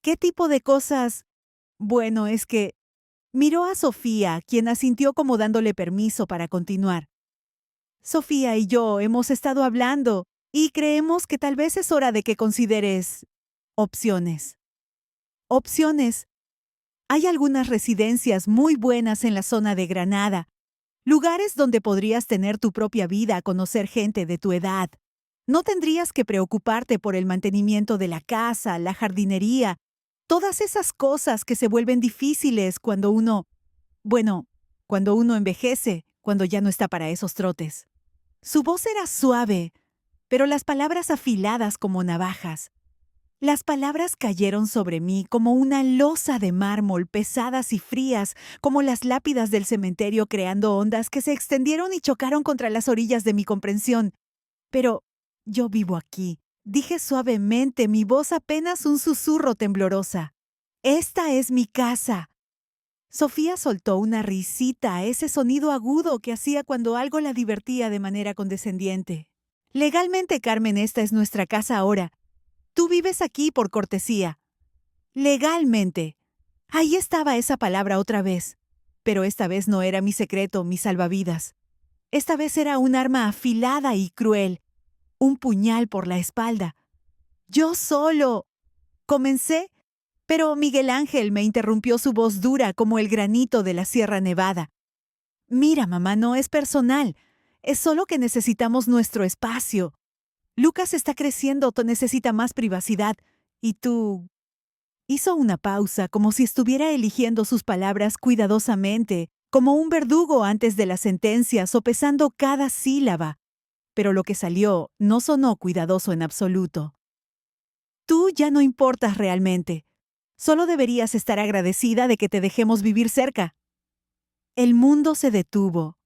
¿Qué tipo de cosas? Bueno, es que miró a Sofía, quien asintió como dándole permiso para continuar. Sofía y yo hemos estado hablando y creemos que tal vez es hora de que consideres opciones. Opciones. Hay algunas residencias muy buenas en la zona de Granada, lugares donde podrías tener tu propia vida, conocer gente de tu edad. No tendrías que preocuparte por el mantenimiento de la casa, la jardinería, todas esas cosas que se vuelven difíciles cuando uno envejece, cuando ya no está para esos trotes. Su voz era suave, pero las palabras afiladas como navajas. Las palabras cayeron sobre mí como una losa de mármol, pesadas y frías, como las lápidas del cementerio, creando ondas que se extendieron y chocaron contra las orillas de mi comprensión. Pero yo vivo aquí, dije suavemente, mi voz apenas un susurro temblorosa. Esta es mi casa. Sofía soltó una risita, ese sonido agudo que hacía cuando algo la divertía de manera condescendiente. Legalmente, Carmen, esta es nuestra casa ahora. Tú vives aquí por cortesía. Legalmente. Ahí estaba esa palabra otra vez. Pero esta vez no era mi secreto, mi salvavidas. Esta vez era un arma afilada y cruel. Un puñal por la espalda. Yo solo. Comencé, pero Miguel Ángel me interrumpió, su voz dura como el granito de la Sierra Nevada. Mira, mamá, no es personal. Es solo que necesitamos nuestro espacio. Lucas está creciendo, necesita más privacidad. Y tú... Hizo una pausa, como si estuviera eligiendo sus palabras cuidadosamente, como un verdugo antes de la sentencia, sopesando cada sílaba. Pero lo que salió no sonó cuidadoso en absoluto. Tú ya no importas realmente. Solo deberías estar agradecida de que te dejemos vivir cerca. El mundo se detuvo.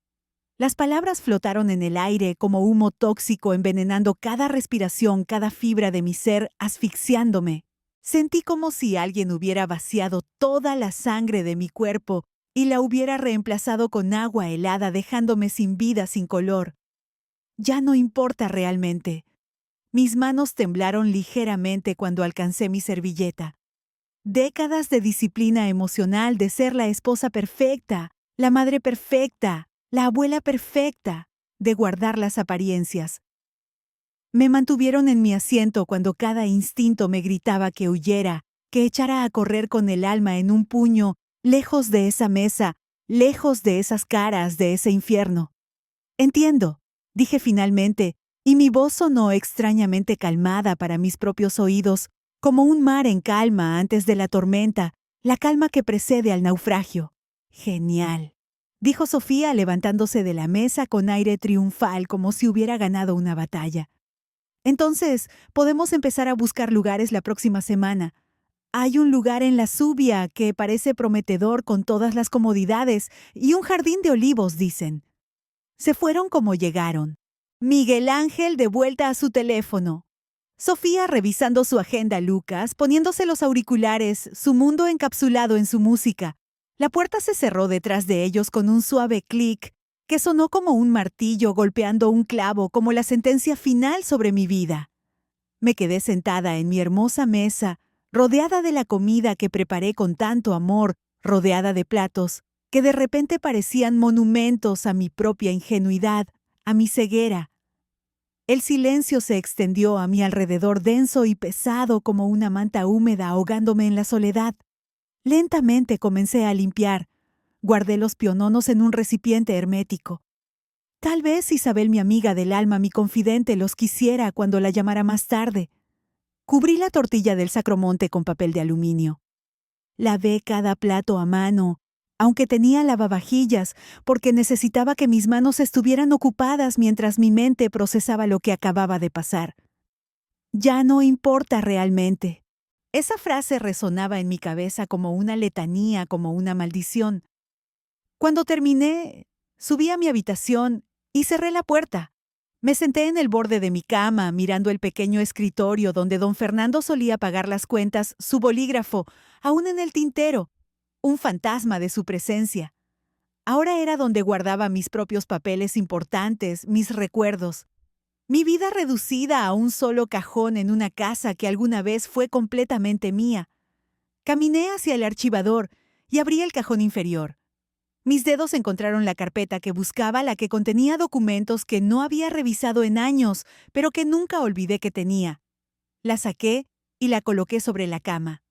Las palabras flotaron en el aire como humo tóxico, envenenando cada respiración, cada fibra de mi ser, asfixiándome. Sentí como si alguien hubiera vaciado toda la sangre de mi cuerpo y la hubiera reemplazado con agua helada, dejándome sin vida, sin color. Ya no importa realmente. Mis manos temblaron ligeramente cuando alcancé mi servilleta. Décadas de disciplina emocional, de ser la esposa perfecta, la madre perfecta, la abuela perfecta, de guardar las apariencias. Me mantuvieron en mi asiento cuando cada instinto me gritaba que huyera, que echara a correr con el alma en un puño, lejos de esa mesa, lejos de esas caras, de ese infierno. Entiendo, dije finalmente, y mi voz sonó extrañamente calmada para mis propios oídos, como un mar en calma antes de la tormenta, la calma que precede al naufragio. Genial, dijo Sofía levantándose de la mesa con aire triunfal, como si hubiera ganado una batalla. Entonces, podemos empezar a buscar lugares la próxima semana. Hay un lugar en la Zubia que parece prometedor, con todas las comodidades y un jardín de olivos, dicen. Se fueron como llegaron. Miguel Ángel de vuelta a su teléfono. Sofía revisando su agenda, Lucas poniéndose los auriculares, su mundo encapsulado en su música. La puerta se cerró detrás de ellos con un suave clic que sonó como un martillo golpeando un clavo, como la sentencia final sobre mi vida. Me quedé sentada en mi hermosa mesa, rodeada de la comida que preparé con tanto amor, rodeada de platos que de repente parecían monumentos a mi propia ingenuidad, a mi ceguera. El silencio se extendió a mi alrededor, denso y pesado como una manta húmeda, ahogándome en la soledad. Lentamente comencé a limpiar. Guardé los piononos en un recipiente hermético. Tal vez Isabel, mi amiga del alma, mi confidente, los quisiera cuando la llamara más tarde. Cubrí la tortilla del Sacromonte con papel de aluminio. Lavé cada plato a mano, aunque tenía lavavajillas, porque necesitaba que mis manos estuvieran ocupadas mientras mi mente procesaba lo que acababa de pasar. Ya no importa realmente. Esa frase resonaba en mi cabeza como una letanía, como una maldición. Cuando terminé, subí a mi habitación y cerré la puerta. Me senté en el borde de mi cama, mirando el pequeño escritorio donde don Fernando solía pagar las cuentas, su bolígrafo, aún en el tintero, un fantasma de su presencia. Ahora era donde guardaba mis propios papeles importantes, mis recuerdos. Mi vida reducida a un solo cajón en una casa que alguna vez fue completamente mía. Caminé hacia el archivador y abrí el cajón inferior. Mis dedos encontraron la carpeta que buscaba, la que contenía documentos que no había revisado en años, pero que nunca olvidé que tenía. La saqué y la coloqué sobre la cama.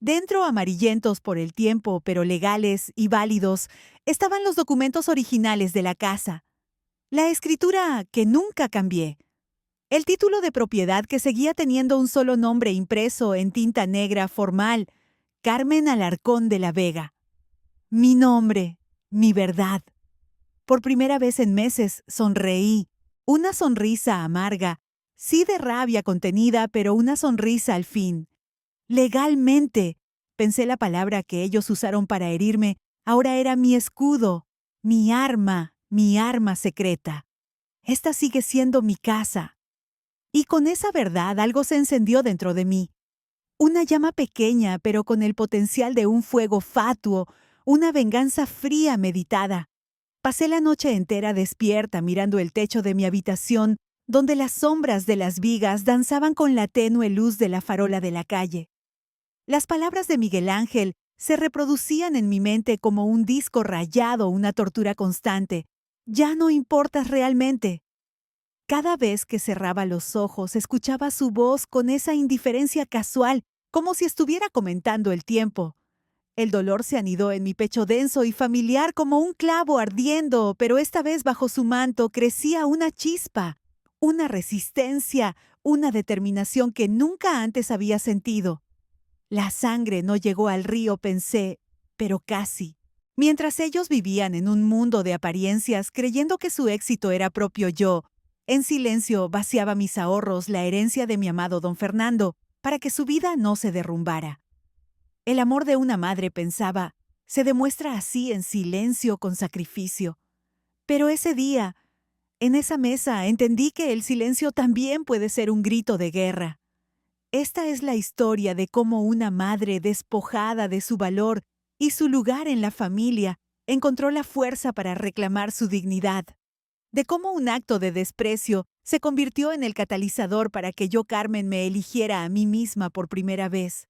Dentro, amarillentos por el tiempo, pero legales y válidos, estaban los documentos originales de la casa. La escritura que nunca cambié. El título de propiedad que seguía teniendo un solo nombre impreso en tinta negra formal, Carmen Alarcón de la Vega. Mi nombre, mi verdad. Por primera vez en meses sonreí. Una sonrisa amarga, sí de rabia contenida, pero una sonrisa al fin. Legalmente, pensé la palabra que ellos usaron para herirme, ahora era mi escudo, mi arma secreta. Esta sigue siendo mi casa. Y con esa verdad algo se encendió dentro de mí. Una llama pequeña, pero con el potencial de un fuego fatuo, una venganza fría meditada. Pasé la noche entera despierta mirando el techo de mi habitación, donde las sombras de las vigas danzaban con la tenue luz de la farola de la calle. Las palabras de Miguel Ángel se reproducían en mi mente como un disco rayado, una tortura constante. Ya no importas realmente. Cada vez que cerraba los ojos, escuchaba su voz con esa indiferencia casual, como si estuviera comentando el tiempo. El dolor se anidó en mi pecho denso y familiar como un clavo ardiendo, pero esta vez bajo su manto crecía una chispa, una resistencia, una determinación que nunca antes había sentido. La sangre no llegó al río, pensé, pero casi. Mientras ellos vivían en un mundo de apariencias, creyendo que su éxito era propio yo, en silencio vaciaba mis ahorros, la herencia de mi amado don Fernando, para que su vida no se derrumbara. El amor de una madre, pensaba, se demuestra así en silencio con sacrificio. Pero ese día, en esa mesa, entendí que el silencio también puede ser un grito de guerra. Esta es la historia de cómo una madre despojada de su valor y su lugar en la familia encontró la fuerza para reclamar su dignidad. De cómo un acto de desprecio se convirtió en el catalizador para que yo, Carmen, me eligiera a mí misma por primera vez.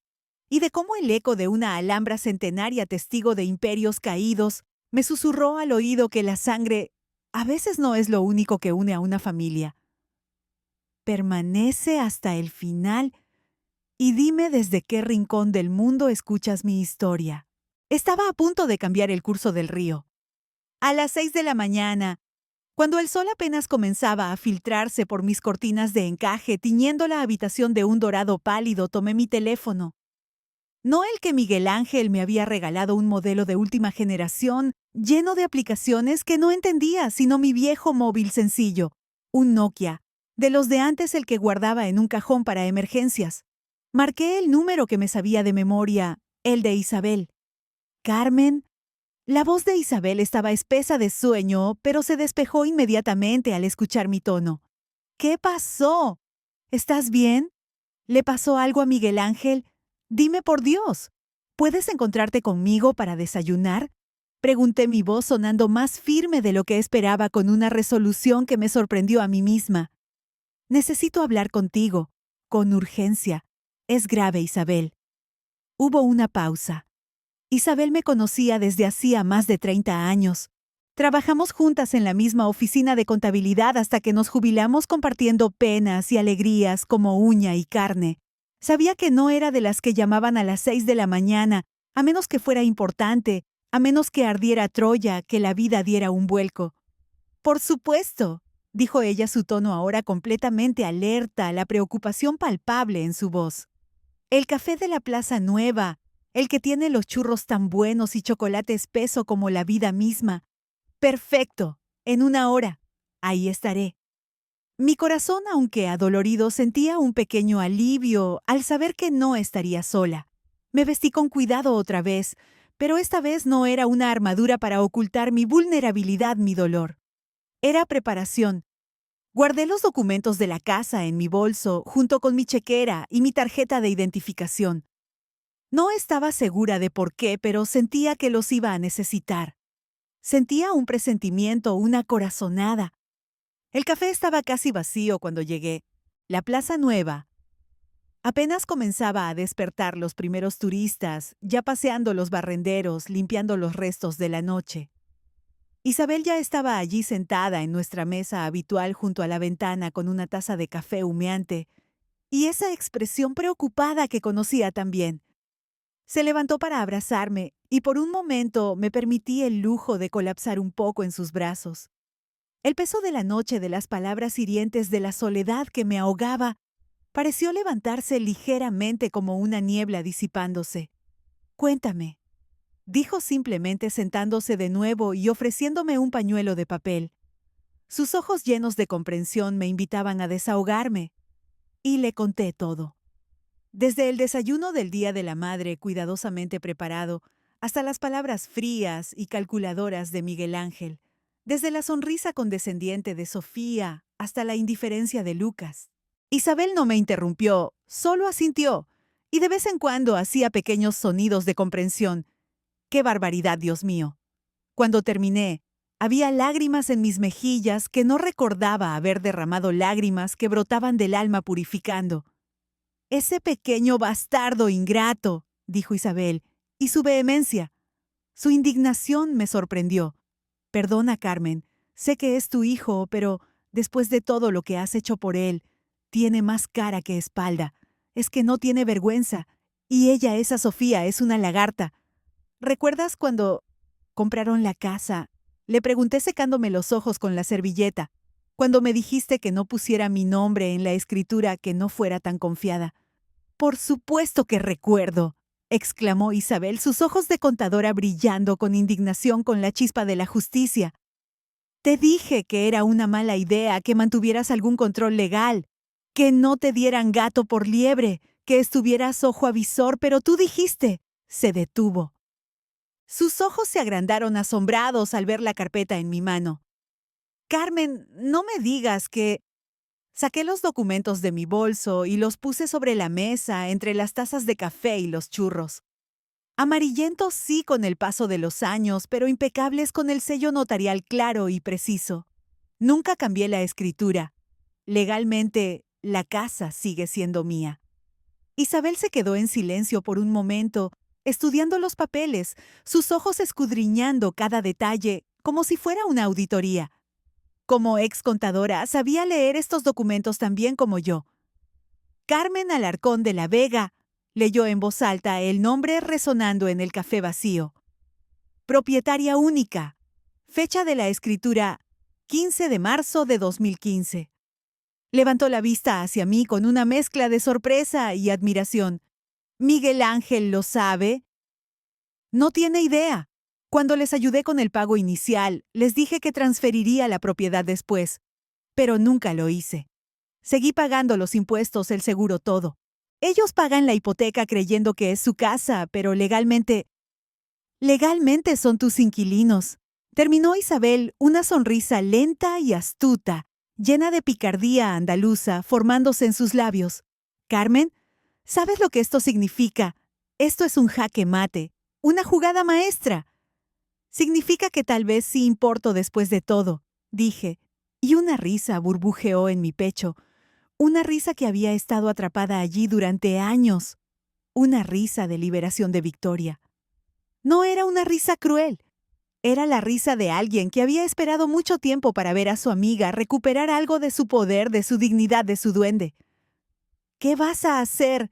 Y de cómo el eco de una alhambra centenaria testigo de imperios caídos me susurró al oído que la sangre a veces no es lo único que une a una familia. Permanece hasta el final y dime desde qué rincón del mundo escuchas mi historia. Estaba a punto de cambiar el curso del río. A las 6 de la mañana, cuando el sol apenas comenzaba a filtrarse por mis cortinas de encaje, tiñendo la habitación de un dorado pálido, tomé mi teléfono. No el que Miguel Ángel me había regalado, un modelo de última generación, lleno de aplicaciones que no entendía, sino mi viejo móvil sencillo, un Nokia, de los de antes, el que guardaba en un cajón para emergencias. Marqué el número que me sabía de memoria, el de Isabel. Carmen. La voz de Isabel estaba espesa de sueño, pero se despejó inmediatamente al escuchar mi tono. ¿Qué pasó? ¿Estás bien? ¿Le pasó algo a Miguel Ángel? Dime por Dios. ¿Puedes encontrarte conmigo para desayunar? Pregunté, mi voz sonando más firme de lo que esperaba, con una resolución que me sorprendió a mí misma. Necesito hablar contigo, con urgencia. Es grave, Isabel. Hubo una pausa. Isabel me conocía desde hacía más de 30 años. Trabajamos juntas en la misma oficina de contabilidad hasta que nos jubilamos, compartiendo penas y alegrías como uña y carne. Sabía que no era de las que llamaban a las 6 de la mañana, a menos que fuera importante, a menos que ardiera Troya, que la vida diera un vuelco. Por supuesto, dijo ella, su tono ahora completamente alerta, la preocupación palpable en su voz. El café de la Plaza Nueva, el que tiene los churros tan buenos y chocolate espeso como la vida misma. Perfecto, en 1 hora. Ahí estaré. Mi corazón, aunque adolorido, sentía un pequeño alivio al saber que no estaría sola. Me vestí con cuidado otra vez, pero esta vez no era una armadura para ocultar mi vulnerabilidad, mi dolor. Era preparación. Guardé los documentos de la casa en mi bolso, junto con mi chequera y mi tarjeta de identificación. No estaba segura de por qué, pero sentía que los iba a necesitar. Sentía un presentimiento, una corazonada. El café estaba casi vacío cuando llegué. La Plaza Nueva Apenas comenzaba a despertar los primeros turistas, ya paseando los barrenderos, limpiando los restos de la noche. Isabel ya estaba allí sentada en nuestra mesa habitual junto a la ventana con una taza de café humeante y esa expresión preocupada que conocía tan bien. Se levantó para abrazarme y por un momento me permití el lujo de colapsar un poco en sus brazos. El peso de la noche, de las palabras hirientes, de la soledad que me ahogaba, pareció levantarse ligeramente como una niebla disipándose. «Cuéntame», dijo simplemente sentándose de nuevo y ofreciéndome un pañuelo de papel. Sus ojos llenos de comprensión me invitaban a desahogarme, y le conté todo. Desde el desayuno del Día de la Madre cuidadosamente preparado, hasta las palabras frías y calculadoras de Miguel Ángel, desde la sonrisa condescendiente de Sofía hasta la indiferencia de Lucas. Isabel no me interrumpió, solo asintió, y de vez en cuando hacía pequeños sonidos de comprensión. ¡Qué barbaridad, Dios mío! Cuando terminé, había lágrimas en mis mejillas que no recordaba haber derramado, lágrimas que brotaban del alma purificando. «Ese pequeño bastardo ingrato», dijo Isabel, y su vehemencia. Su indignación me sorprendió. «Perdona, Carmen, sé que es tu hijo, pero después de todo lo que has hecho por él, tiene más cara que espalda. Es que no tiene vergüenza. Y ella, esa Sofía, es una lagarta. ¿Recuerdas cuando compraron la casa? Le pregunté secándome los ojos con la servilleta. Cuando me dijiste que no pusiera mi nombre en la escritura, que no fuera tan confiada». «Por supuesto que recuerdo», exclamó Isabel, sus ojos de contadora brillando con indignación con la chispa de la justicia. «Te dije que era una mala idea que mantuvieras algún control legal, que no te dieran gato por liebre, que estuvieras ojo a visor, pero tú dijiste». Se detuvo. Sus ojos se agrandaron asombrados al ver la carpeta en mi mano. «Carmen, no me digas que...» Saqué los documentos de mi bolso y los puse sobre la mesa entre las tazas de café y los churros. Amarillentos sí con el paso de los años, pero impecables con el sello notarial claro y preciso. Nunca cambié la escritura. Legalmente, la casa sigue siendo mía. Isabel se quedó en silencio por un momento, estudiando los papeles, sus ojos escudriñando cada detalle, como si fuera una auditoría. Como ex contadora, sabía leer estos documentos tan bien como yo. «Carmen Alarcón de la Vega», leyó en voz alta el nombre resonando en el café vacío. «Propietaria única. Fecha de la escritura, 15 de marzo de 2015. Levantó la vista hacia mí con una mezcla de sorpresa y admiración. «¿Miguel Ángel lo sabe?» «No tiene idea. Cuando les ayudé con el pago inicial, les dije que transferiría la propiedad después, pero nunca lo hice. Seguí pagando los impuestos, el seguro, todo. Ellos pagan la hipoteca creyendo que es su casa, pero legalmente son tus inquilinos». Terminó Isabel, una sonrisa lenta y astuta, llena de picardía andaluza, formándose en sus labios. «Carmen, ¿sabes lo que esto significa? Esto es un jaque mate, una jugada maestra. Significa que tal vez sí importo después de todo», dije, y una risa burbujeó en mi pecho, una risa que había estado atrapada allí durante años, una risa de liberación, de victoria. No era una risa cruel, era la risa de alguien que había esperado mucho tiempo para ver a su amiga recuperar algo de su poder, de su dignidad, de su duende. «¿Qué vas a hacer?»,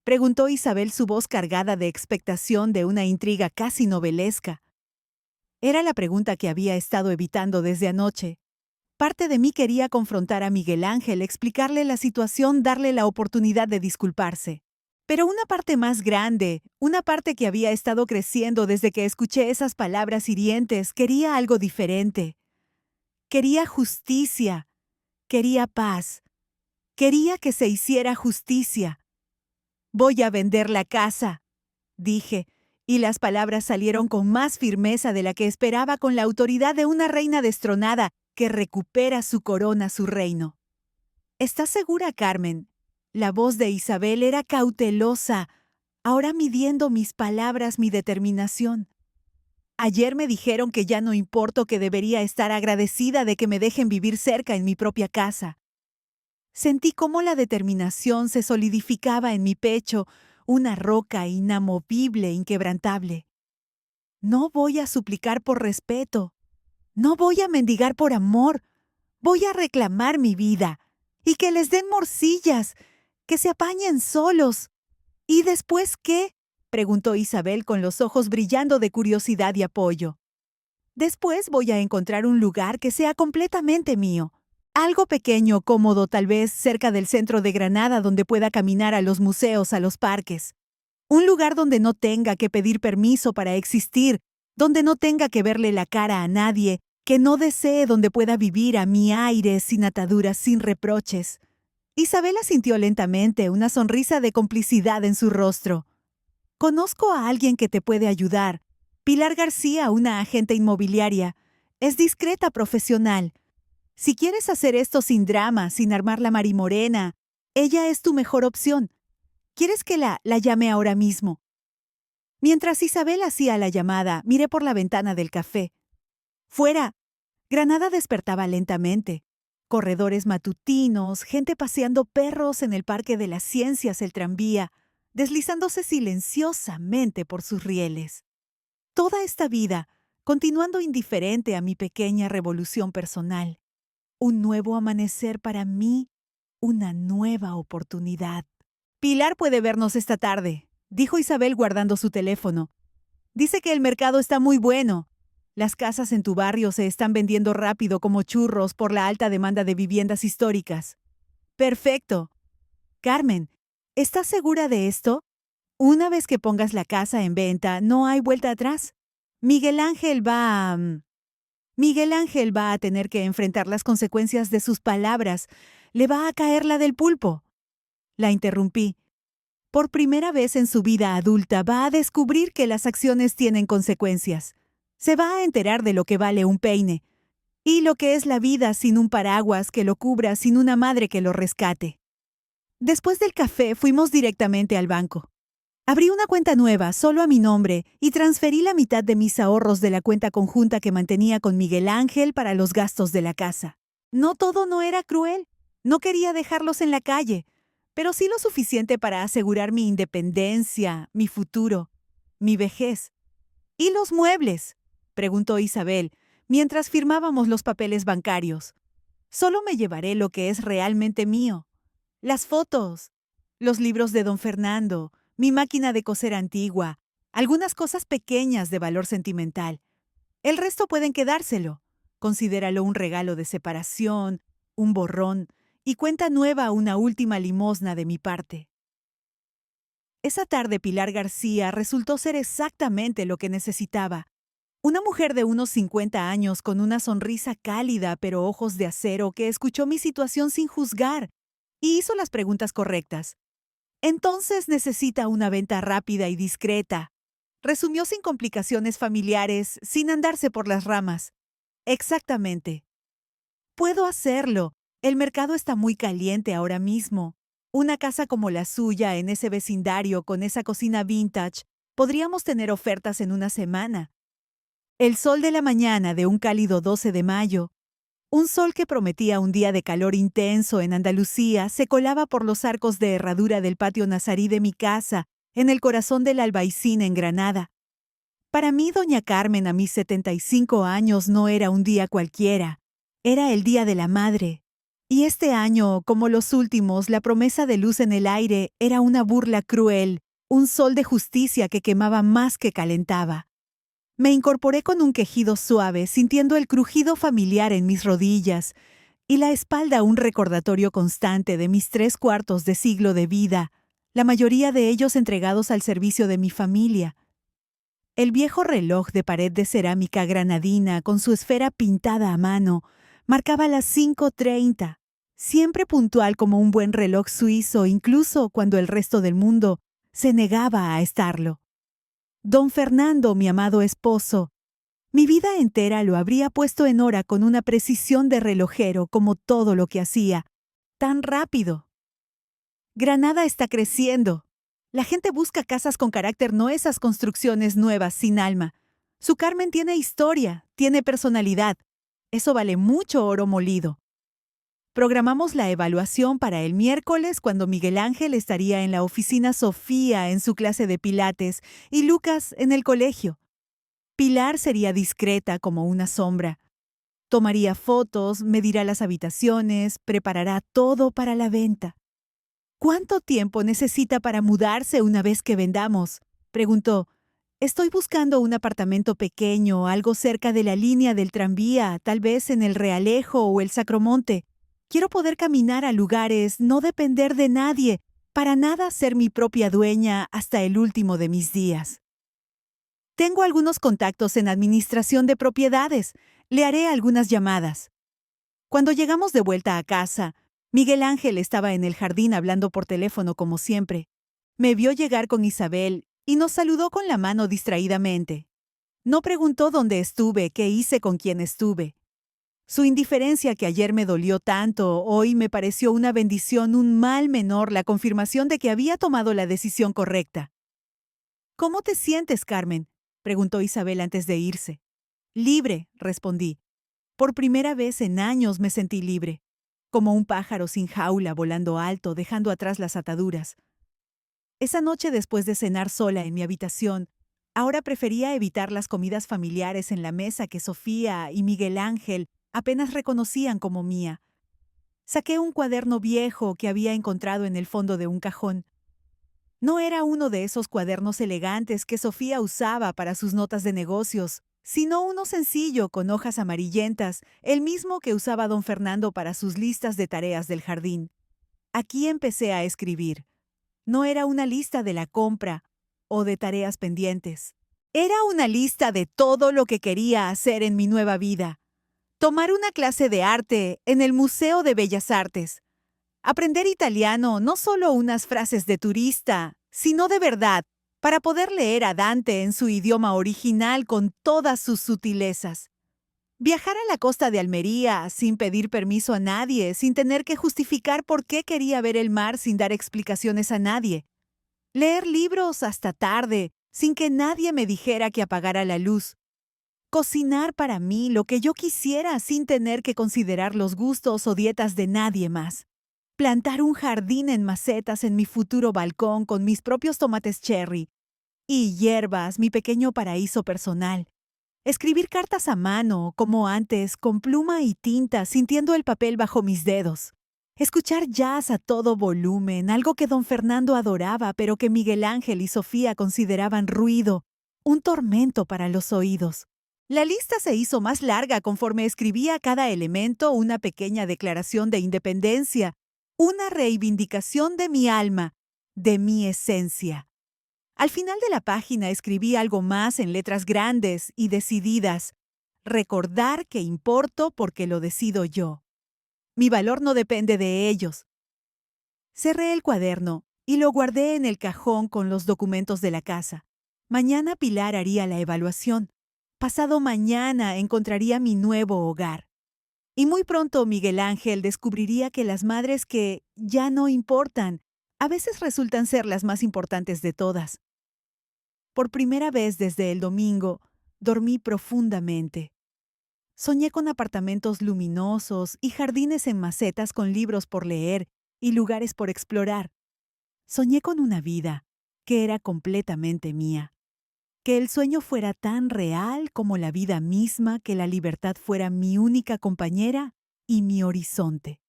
preguntó Isabel, su voz cargada de expectación, de una intriga casi novelesca. Era la pregunta que había estado evitando desde anoche. Parte de mí quería confrontar a Miguel Ángel, explicarle la situación, darle la oportunidad de disculparse. Pero una parte más grande, una parte que había estado creciendo desde que escuché esas palabras hirientes, quería algo diferente. Quería justicia, quería paz, quería que se hiciera justicia. «Voy a vender la casa», dije, y las palabras salieron con más firmeza de la que esperaba, con la autoridad de una reina destronada que recupera su corona, su reino. «¿Estás segura, Carmen?». La voz de Isabel era cautelosa, ahora midiendo mis palabras, mi determinación. «Ayer me dijeron que ya no importo, que debería estar agradecida de que me dejen vivir cerca en mi propia casa». Sentí cómo la determinación se solidificaba en mi pecho, una roca inamovible, inquebrantable. No voy a suplicar por respeto. No voy a mendigar por amor. Voy a reclamar mi vida. Y que les den morcillas. Que se apañen solos. ¿Y después qué? Preguntó Isabel con los ojos brillando de curiosidad y apoyo. Después voy a encontrar un lugar que sea completamente mío. Algo pequeño, cómodo, tal vez cerca del centro de Granada donde pueda caminar a los museos, a los parques. Un lugar donde no tenga que pedir permiso para existir, donde no tenga que verle la cara a nadie, que no desee donde pueda vivir a mi aire, sin ataduras, sin reproches. Isabela sintió lentamente una sonrisa de complicidad en su rostro. Conozco a alguien que te puede ayudar. Pilar García, una agente inmobiliaria. Es discreta, profesional. Si quieres hacer esto sin drama, sin armar la marimorena, ella es tu mejor opción. ¿Quieres que la llame ahora mismo? Mientras Isabel hacía la llamada, miré por la ventana del café. Fuera, Granada despertaba lentamente. Corredores matutinos, gente paseando perros en el Parque de las Ciencias, el tranvía, deslizándose silenciosamente por sus rieles. Toda esta vida, continuando indiferente a mi pequeña revolución personal. Un nuevo amanecer para mí, una nueva oportunidad. Pilar puede vernos esta tarde, dijo Isabel guardando su teléfono. Dice que el mercado está muy bueno. Las casas en tu barrio se están vendiendo rápido como churros por la alta demanda de viviendas históricas. Perfecto. Carmen, ¿estás segura de esto? Una vez que pongas la casa en venta, no hay vuelta atrás. Miguel Ángel va a tener que enfrentar las consecuencias de sus palabras. Le va a caer la del pulpo. La interrumpí. Por primera vez en su vida adulta va a descubrir que las acciones tienen consecuencias. Se va a enterar de lo que vale un peine y lo que es la vida sin un paraguas que lo cubra, sin una madre que lo rescate. Después del café fuimos directamente al banco. Abrí una cuenta nueva, solo a mi nombre, y transferí la mitad de mis ahorros de la cuenta conjunta que mantenía con Miguel Ángel para los gastos de la casa. No era cruel. No quería dejarlos en la calle, pero sí lo suficiente para asegurar mi independencia, mi futuro, mi vejez. ¿Y los muebles?, preguntó Isabel, mientras firmábamos los papeles bancarios. Solo me llevaré lo que es realmente mío. Las fotos, los libros de don Fernando, mi máquina de coser antigua, algunas cosas pequeñas de valor sentimental. El resto pueden quedárselo. Considéralo un regalo de separación, un borrón, y cuenta nueva una última limosna de mi parte. Esa tarde Pilar García resultó ser exactamente lo que necesitaba. Una mujer de unos 50 años con una sonrisa cálida pero ojos de acero que escuchó mi situación sin juzgar y hizo las preguntas correctas. Entonces necesita una venta rápida y discreta. Resumió sin complicaciones familiares, sin andarse por las ramas. Exactamente. Puedo hacerlo. El mercado está muy caliente ahora mismo. Una casa como la suya en ese vecindario con esa cocina vintage, podríamos tener ofertas en una semana. El sol de la mañana de un cálido 12 de mayo, un sol que prometía un día de calor intenso en Andalucía, se colaba por los arcos de herradura del patio nazarí de mi casa, en el corazón del Albaicín en Granada. Para mí, doña Carmen, a mis 75 años, no era un día cualquiera. Era el Día de la Madre. Y este año, como los últimos, la promesa de luz en el aire era una burla cruel, un sol de justicia que quemaba más que calentaba. Me incorporé con un quejido suave, sintiendo el crujido familiar en mis rodillas y la espalda un recordatorio constante de mis 3/4 de siglo de vida, la mayoría de ellos entregados al servicio de mi familia. El viejo reloj de pared de cerámica granadina, con su esfera pintada a mano, marcaba las 5:30, siempre puntual como un buen reloj suizo, incluso cuando el resto del mundo se negaba a estarlo. Don Fernando, mi amado esposo, mi vida entera lo habría puesto en hora con una precisión de relojero como todo lo que hacía. Tan rápido. Granada está creciendo. La gente busca casas con carácter, no esas construcciones nuevas sin alma. Su Carmen tiene historia, tiene personalidad. Eso vale mucho oro molido. Programamos la evaluación para el miércoles cuando Miguel Ángel estaría en la oficina, Sofía en su clase de pilates y Lucas en el colegio. Pilar sería discreta como una sombra. Tomaría fotos, medirá las habitaciones, preparará todo para la venta. ¿Cuánto tiempo necesita para mudarse una vez que vendamos?, preguntó. Estoy buscando un apartamento pequeño, algo cerca de la línea del tranvía, tal vez en el Realejo o el Sacromonte. Quiero poder caminar a lugares, no depender de nadie, para nada ser mi propia dueña hasta el último de mis días. Tengo algunos contactos en administración de propiedades. Le haré algunas llamadas. Cuando llegamos de vuelta a casa, Miguel Ángel estaba en el jardín hablando por teléfono como siempre. Me vio llegar con Isabel y nos saludó con la mano distraídamente. No preguntó dónde estuve, qué hice, con quién estuve. Su indiferencia, que ayer me dolió tanto, hoy me pareció una bendición, un mal menor, la confirmación de que había tomado la decisión correcta. ¿Cómo te sientes, Carmen?, preguntó Isabel antes de irse. Libre, respondí. Por primera vez en años me sentí libre, como un pájaro sin jaula volando alto, dejando atrás las ataduras. Esa noche, después de cenar sola en mi habitación, ahora prefería evitar las comidas familiares en la mesa que Sofía y Miguel Ángel apenas reconocían como mía. Saqué un cuaderno viejo que había encontrado en el fondo de un cajón. No era uno de esos cuadernos elegantes que Sofía usaba para sus notas de negocios, sino uno sencillo con hojas amarillentas, el mismo que usaba don Fernando para sus listas de tareas del jardín. Aquí empecé a escribir. No era una lista de la compra o de tareas pendientes. Era una lista de todo lo que quería hacer en mi nueva vida. Tomar una clase de arte en el Museo de Bellas Artes. Aprender italiano, no solo unas frases de turista, sino de verdad, para poder leer a Dante en su idioma original con todas sus sutilezas. Viajar a la costa de Almería sin pedir permiso a nadie, sin tener que justificar por qué quería ver el mar sin dar explicaciones a nadie. Leer libros hasta tarde, sin que nadie me dijera que apagara la luz. Cocinar para mí lo que yo quisiera sin tener que considerar los gustos o dietas de nadie más. Plantar un jardín en macetas en mi futuro balcón con mis propios tomates cherry y hierbas, mi pequeño paraíso personal. Escribir cartas a mano, como antes, con pluma y tinta, sintiendo el papel bajo mis dedos. Escuchar jazz a todo volumen, algo que don Fernando adoraba, pero que Miguel Ángel y Sofía consideraban ruido, un tormento para los oídos. La lista se hizo más larga conforme escribía cada elemento una pequeña declaración de independencia, una reivindicación de mi alma, de mi esencia. Al final de la página escribí algo más en letras grandes y decididas. Recordar que importo porque lo decido yo. Mi valor no depende de ellos. Cerré el cuaderno y lo guardé en el cajón con los documentos de la casa. Mañana Pilar haría la evaluación. Pasado mañana encontraría mi nuevo hogar. Y muy pronto Miguel Ángel descubriría que las madres que ya no importan, a veces resultan ser las más importantes de todas. Por primera vez desde el domingo, dormí profundamente. Soñé con apartamentos luminosos y jardines en macetas con libros por leer y lugares por explorar. Soñé con una vida que era completamente mía. Que el sueño fuera tan real como la vida misma, que la libertad fuera mi única compañera y mi horizonte.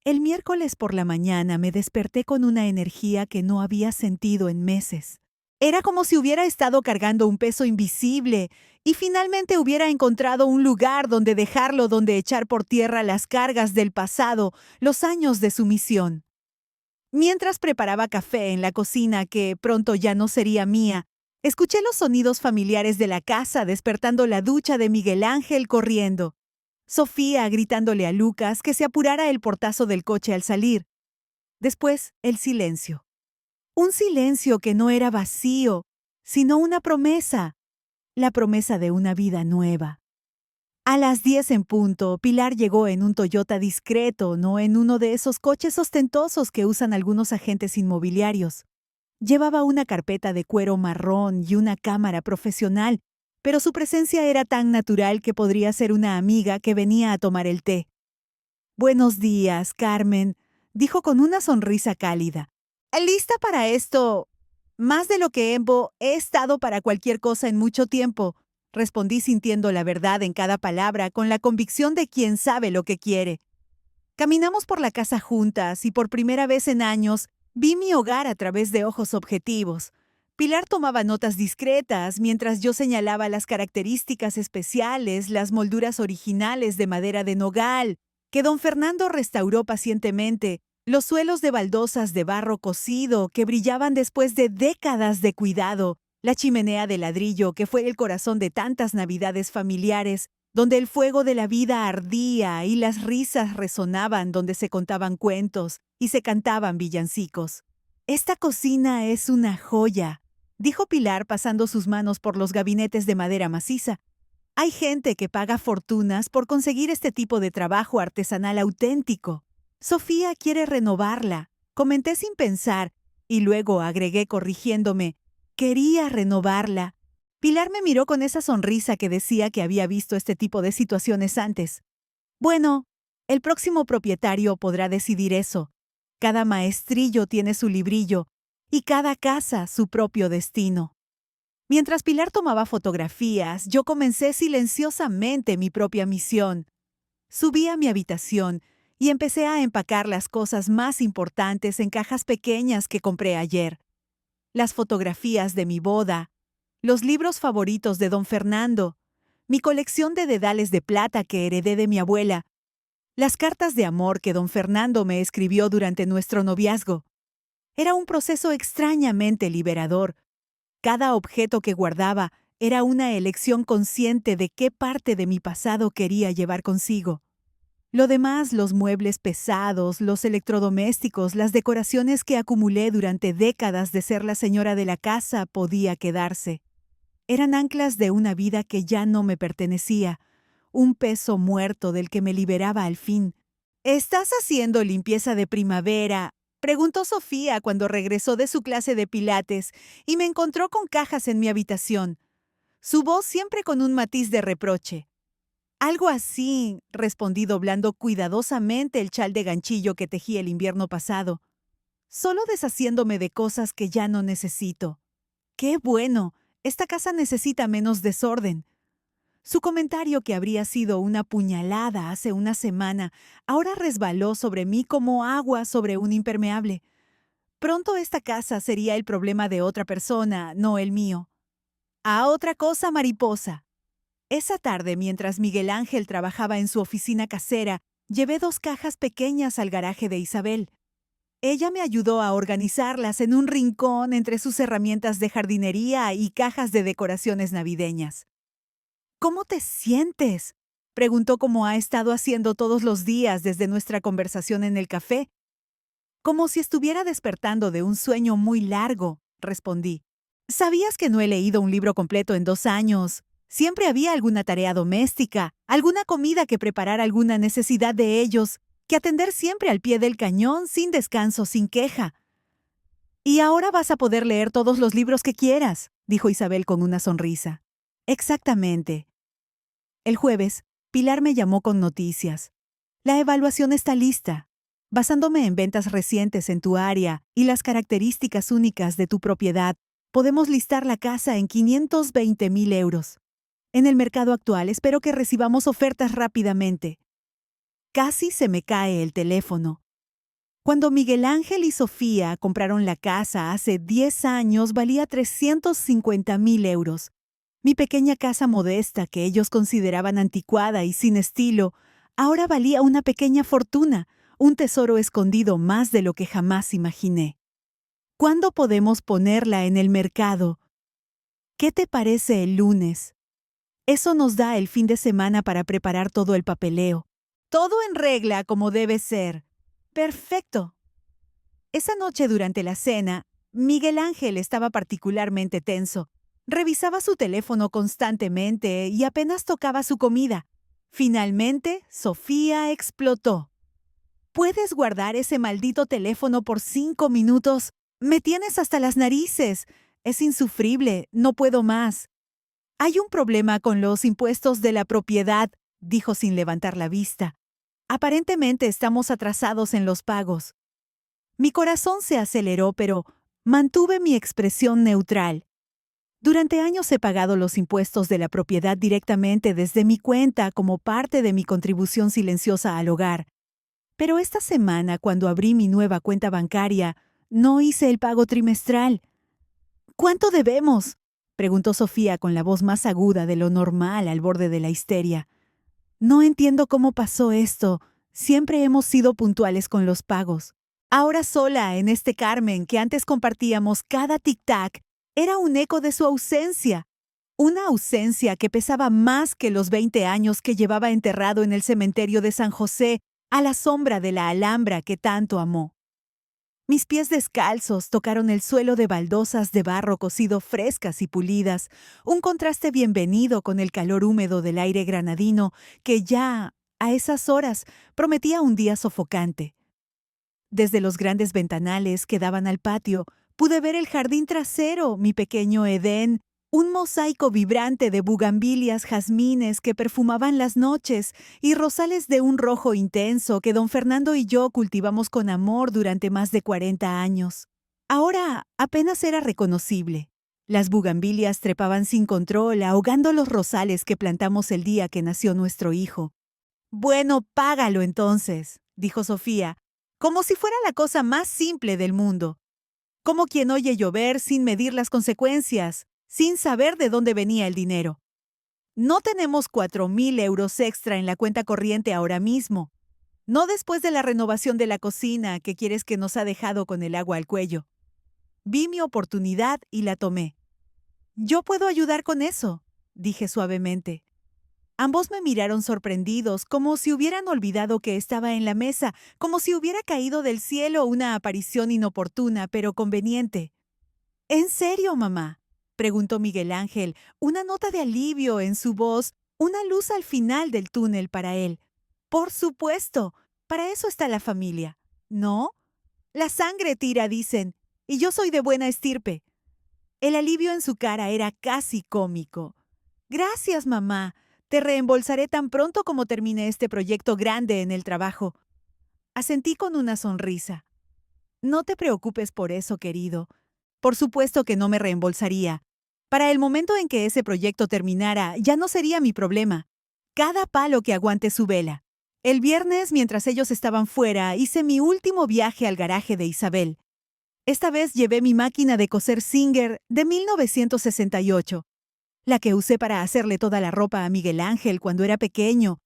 El miércoles por la mañana me desperté con una energía que no había sentido en meses. Era como si hubiera estado cargando un peso invisible y finalmente hubiera encontrado un lugar donde dejarlo, donde echar por tierra las cargas del pasado, los años de sumisión. Mientras preparaba café en la cocina, que pronto ya no sería mía, escuché los sonidos familiares de la casa, despertando la ducha de Miguel Ángel corriendo. Sofía gritándole a Lucas que se apurara el portazo del coche al salir. Después, el silencio. Un silencio que no era vacío, sino una promesa, la promesa de una vida nueva. A las 10 en punto, Pilar llegó en un Toyota discreto, no en uno de esos coches ostentosos que usan algunos agentes inmobiliarios. Llevaba una carpeta de cuero marrón y una cámara profesional, pero su presencia era tan natural que podría ser una amiga que venía a tomar el té. Buenos días, Carmen, dijo con una sonrisa cálida. ¿Lista para esto? Más de lo que he estado para cualquier cosa en mucho tiempo, respondí sintiendo la verdad en cada palabra con la convicción de quien sabe lo que quiere. Caminamos por la casa juntas y por primera vez en años vi mi hogar a través de ojos objetivos. Pilar tomaba notas discretas mientras yo señalaba las características especiales, las molduras originales de madera de nogal, que don Fernando restauró pacientemente, los suelos de baldosas de barro cocido que brillaban después de décadas de cuidado, la chimenea de ladrillo que fue el corazón de tantas navidades familiares, donde el fuego de la vida ardía y las risas resonaban donde se contaban cuentos y se cantaban villancicos. Esta cocina es una joya, dijo Pilar pasando sus manos por los gabinetes de madera maciza. Hay gente que paga fortunas por conseguir este tipo de trabajo artesanal auténtico. Sofía quiere renovarla, comenté sin pensar, y luego agregué corrigiéndome. Quería renovarla. Pilar me miró con esa sonrisa que decía que había visto este tipo de situaciones antes. Bueno, el próximo propietario podrá decidir eso. Cada maestrillo tiene su librillo y cada casa su propio destino. Mientras Pilar tomaba fotografías, yo comencé silenciosamente mi propia misión. Subí a mi habitación y empecé a empacar las cosas más importantes en cajas pequeñas que compré ayer. Las fotografías de mi boda, los libros favoritos de don Fernando, mi colección de dedales de plata que heredé de mi abuela, las cartas de amor que don Fernando me escribió durante nuestro noviazgo. Era un proceso extrañamente liberador. Cada objeto que guardaba era una elección consciente de qué parte de mi pasado quería llevar consigo. Lo demás, los muebles pesados, los electrodomésticos, las decoraciones que acumulé durante décadas de ser la señora de la casa, podía quedarse. Eran anclas de una vida que ya no me pertenecía, un peso muerto del que me liberaba al fin. ¿Estás haciendo limpieza de primavera?, preguntó Sofía cuando regresó de su clase de pilates y me encontró con cajas en mi habitación. Su voz siempre con un matiz de reproche. Algo así, respondí doblando cuidadosamente el chal de ganchillo que tejí el invierno pasado. Solo deshaciéndome de cosas que ya no necesito. ¡Qué bueno! Esta casa necesita menos desorden. Su comentario, que habría sido una puñalada hace una semana, ahora resbaló sobre mí como agua sobre un impermeable. Pronto esta casa sería el problema de otra persona, no el mío. A otra cosa, mariposa. Esa tarde, mientras Miguel Ángel trabajaba en su oficina casera, llevé 2 cajas pequeñas al garaje de Isabel. Ella me ayudó a organizarlas en un rincón entre sus herramientas de jardinería y cajas de decoraciones navideñas. ¿Cómo te sientes?, preguntó, como ha estado haciendo todos los días desde nuestra conversación en el café. Como si estuviera despertando de un sueño muy largo, respondí. ¿Sabías que no he leído un libro completo en 2 años? Siempre había alguna tarea doméstica, alguna comida que preparar, alguna necesidad de ellos, que atender siempre al pie del cañón, sin descanso, sin queja. Y ahora vas a poder leer todos los libros que quieras, dijo Isabel con una sonrisa. Exactamente. El jueves, Pilar me llamó con noticias. La evaluación está lista. Basándome en ventas recientes en tu área y las características únicas de tu propiedad, podemos listar la casa en 520,000 euros. En el mercado actual espero que recibamos ofertas rápidamente. Casi se me cae el teléfono. Cuando Miguel Ángel y Sofía compraron la casa hace 10 años, valía 350,000 euros. Mi pequeña casa modesta, que ellos consideraban anticuada y sin estilo, ahora valía una pequeña fortuna, un tesoro escondido más de lo que jamás imaginé. ¿Cuándo podemos ponerla en el mercado? ¿Qué te parece el lunes? Eso nos da el fin de semana para preparar todo el papeleo. Todo en regla, como debe ser. Perfecto. Esa noche durante la cena, Miguel Ángel estaba particularmente tenso. Revisaba su teléfono constantemente y apenas tocaba su comida. Finalmente, Sofía explotó. ¿Puedes guardar ese maldito teléfono por 5 minutos? Me tienes hasta las narices. Es insufrible, no puedo más. Hay un problema con los impuestos de la propiedad, dijo sin levantar la vista. Aparentemente estamos atrasados en los pagos. Mi corazón se aceleró, pero mantuve mi expresión neutral. Durante años he pagado los impuestos de la propiedad directamente desde mi cuenta como parte de mi contribución silenciosa al hogar. Pero esta semana, cuando abrí mi nueva cuenta bancaria, no hice el pago trimestral. ¿Cuánto debemos?, preguntó Sofía con la voz más aguda de lo normal al borde de la histeria. No entiendo cómo pasó esto. Siempre hemos sido puntuales con los pagos. Ahora sola en este Carmen que antes compartíamos cada tic-tac era un eco de su ausencia. Una ausencia que pesaba más que los 20 años que llevaba enterrado en el cementerio de San José a la sombra de la Alhambra que tanto amó. Mis pies descalzos tocaron el suelo de baldosas de barro cocido frescas y pulidas, un contraste bienvenido con el calor húmedo del aire granadino que ya, a esas horas, prometía un día sofocante. Desde los grandes ventanales que daban al patio, pude ver el jardín trasero, mi pequeño Edén, un mosaico vibrante de bugambilias, jazmines que perfumaban las noches y rosales de un rojo intenso que don Fernando y yo cultivamos con amor durante más de 40 años. Ahora apenas era reconocible. Las bugambilias trepaban sin control, ahogando los rosales que plantamos el día que nació nuestro hijo. «Bueno, págalo entonces», dijo Sofía, como si fuera la cosa más simple del mundo. Como quien oye llover sin medir las consecuencias, sin saber de dónde venía el dinero. No tenemos 4,000 euros extra en la cuenta corriente ahora mismo. No después de la renovación de la cocina que quieres que nos ha dejado con el agua al cuello. Vi mi oportunidad y la tomé. «Yo puedo ayudar con eso», dije suavemente. Ambos me miraron sorprendidos, como si hubieran olvidado que estaba en la mesa, como si hubiera caído del cielo una aparición inoportuna pero conveniente. «¿En serio, mamá?», preguntó Miguel Ángel, una nota de alivio en su voz, una luz al final del túnel para él. «Por supuesto, para eso está la familia, ¿no? La sangre tira, dicen, y yo soy de buena estirpe». El alivio en su cara era casi cómico. «Gracias, mamá. Te reembolsaré tan pronto como termine este proyecto grande en el trabajo». Asentí con una sonrisa. «No te preocupes por eso, querido. Por supuesto que no me reembolsaría. Para el momento en que ese proyecto terminara, ya no sería mi problema. Cada palo que aguante su vela». El viernes, mientras ellos estaban fuera, hice mi último viaje al garaje de Isabel. Esta vez llevé mi máquina de coser Singer de 1968. La que usé para hacerle toda la ropa a Miguel Ángel cuando era pequeño,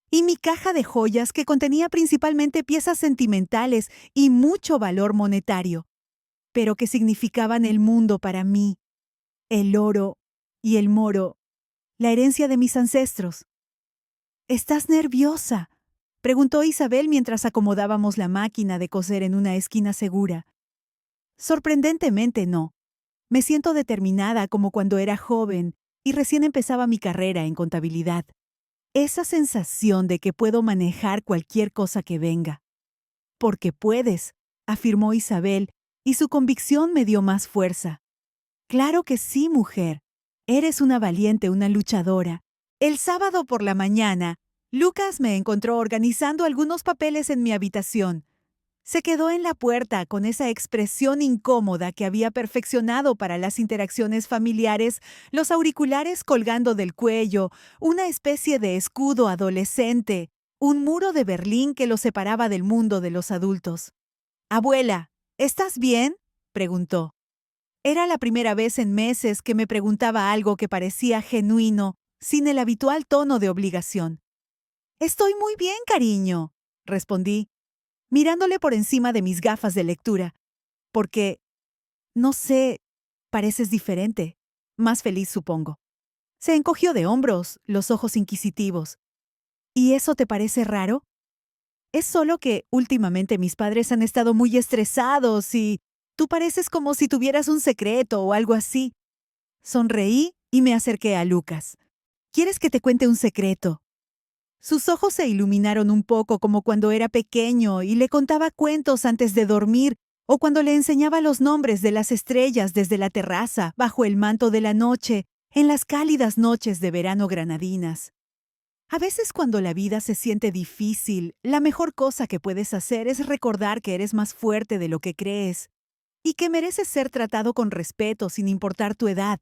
y mi caja de joyas que contenía principalmente piezas sentimentales y mucho valor monetario, pero que significaban el mundo para mí, el oro y el moro, la herencia de mis ancestros. «¿Estás nerviosa?», preguntó Isabel mientras acomodábamos la máquina de coser en una esquina segura. Sorprendentemente no. Me siento determinada como cuando era joven y recién empezaba mi carrera en contabilidad. Esa sensación de que puedo manejar cualquier cosa que venga. «Porque puedes», afirmó Isabel, y su convicción me dio más fuerza. «Claro que sí, mujer. Eres una valiente, una luchadora». El sábado por la mañana, Lucas me encontró organizando algunos papeles en mi habitación. Se quedó en la puerta con esa expresión incómoda que había perfeccionado para las interacciones familiares, los auriculares colgando del cuello, una especie de escudo adolescente, un muro de Berlín que lo separaba del mundo de los adultos. «Abuela, ¿estás bien?», preguntó. Era la primera vez en meses que me preguntaba algo que parecía genuino, sin el habitual tono de obligación. «Estoy muy bien, cariño», respondí, mirándole por encima de mis gafas de lectura, porque, no sé, pareces diferente, más feliz supongo. Se encogió de hombros, los ojos inquisitivos. «¿Y eso te parece raro?». «Es solo que últimamente mis padres han estado muy estresados y tú pareces como si tuvieras un secreto o algo así». Sonreí y me acerqué a Lucas. «¿Quieres que te cuente un secreto?». Sus ojos se iluminaron un poco como cuando era pequeño y le contaba cuentos antes de dormir o cuando le enseñaba los nombres de las estrellas desde la terraza, bajo el manto de la noche, en las cálidas noches de verano granadinas. A veces cuando la vida se siente difícil, la mejor cosa que puedes hacer es recordar que eres más fuerte de lo que crees y que mereces ser tratado con respeto sin importar tu edad.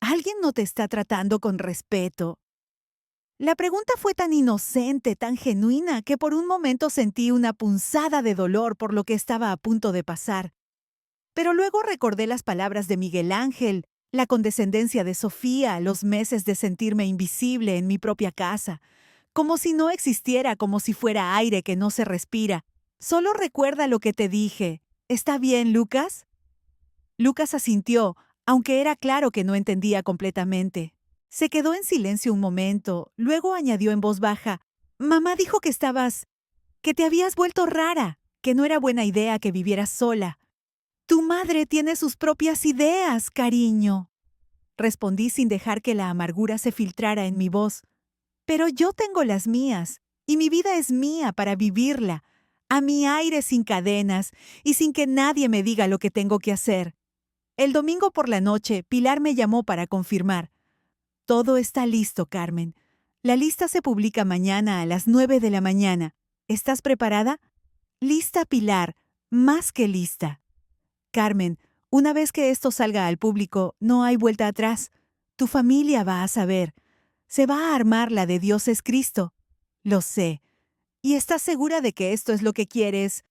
¿Alguien no te está tratando con respeto? La pregunta fue tan inocente, tan genuina, que por un momento sentí una punzada de dolor por lo que estaba a punto de pasar. Pero luego recordé las palabras de Miguel Ángel, la condescendencia de Sofía, los meses de sentirme invisible en mi propia casa, como si no existiera, como si fuera aire que no se respira. Solo recuerda lo que te dije. ¿Está bien, Lucas? Lucas asintió, aunque era claro que no entendía completamente. Se quedó en silencio un momento, luego añadió en voz baja: Mamá dijo que te habías vuelto rara, que no era buena idea que vivieras sola. Tu madre tiene sus propias ideas, cariño. Respondí sin dejar que la amargura se filtrara en mi voz. Pero yo tengo las mías, y mi vida es mía para vivirla, a mi aire sin cadenas y sin que nadie me diga lo que tengo que hacer. El domingo por la noche, Pilar me llamó para confirmar. Todo está listo, Carmen. La lista se publica mañana a las 9 de la mañana. ¿Estás preparada? Lista, Pilar. Más que lista. Carmen, una vez que esto salga al público, no hay vuelta atrás. Tu familia va a saber. Se va a armar la de Dios es Cristo. Lo sé. ¿Y estás segura de que esto es lo que quieres?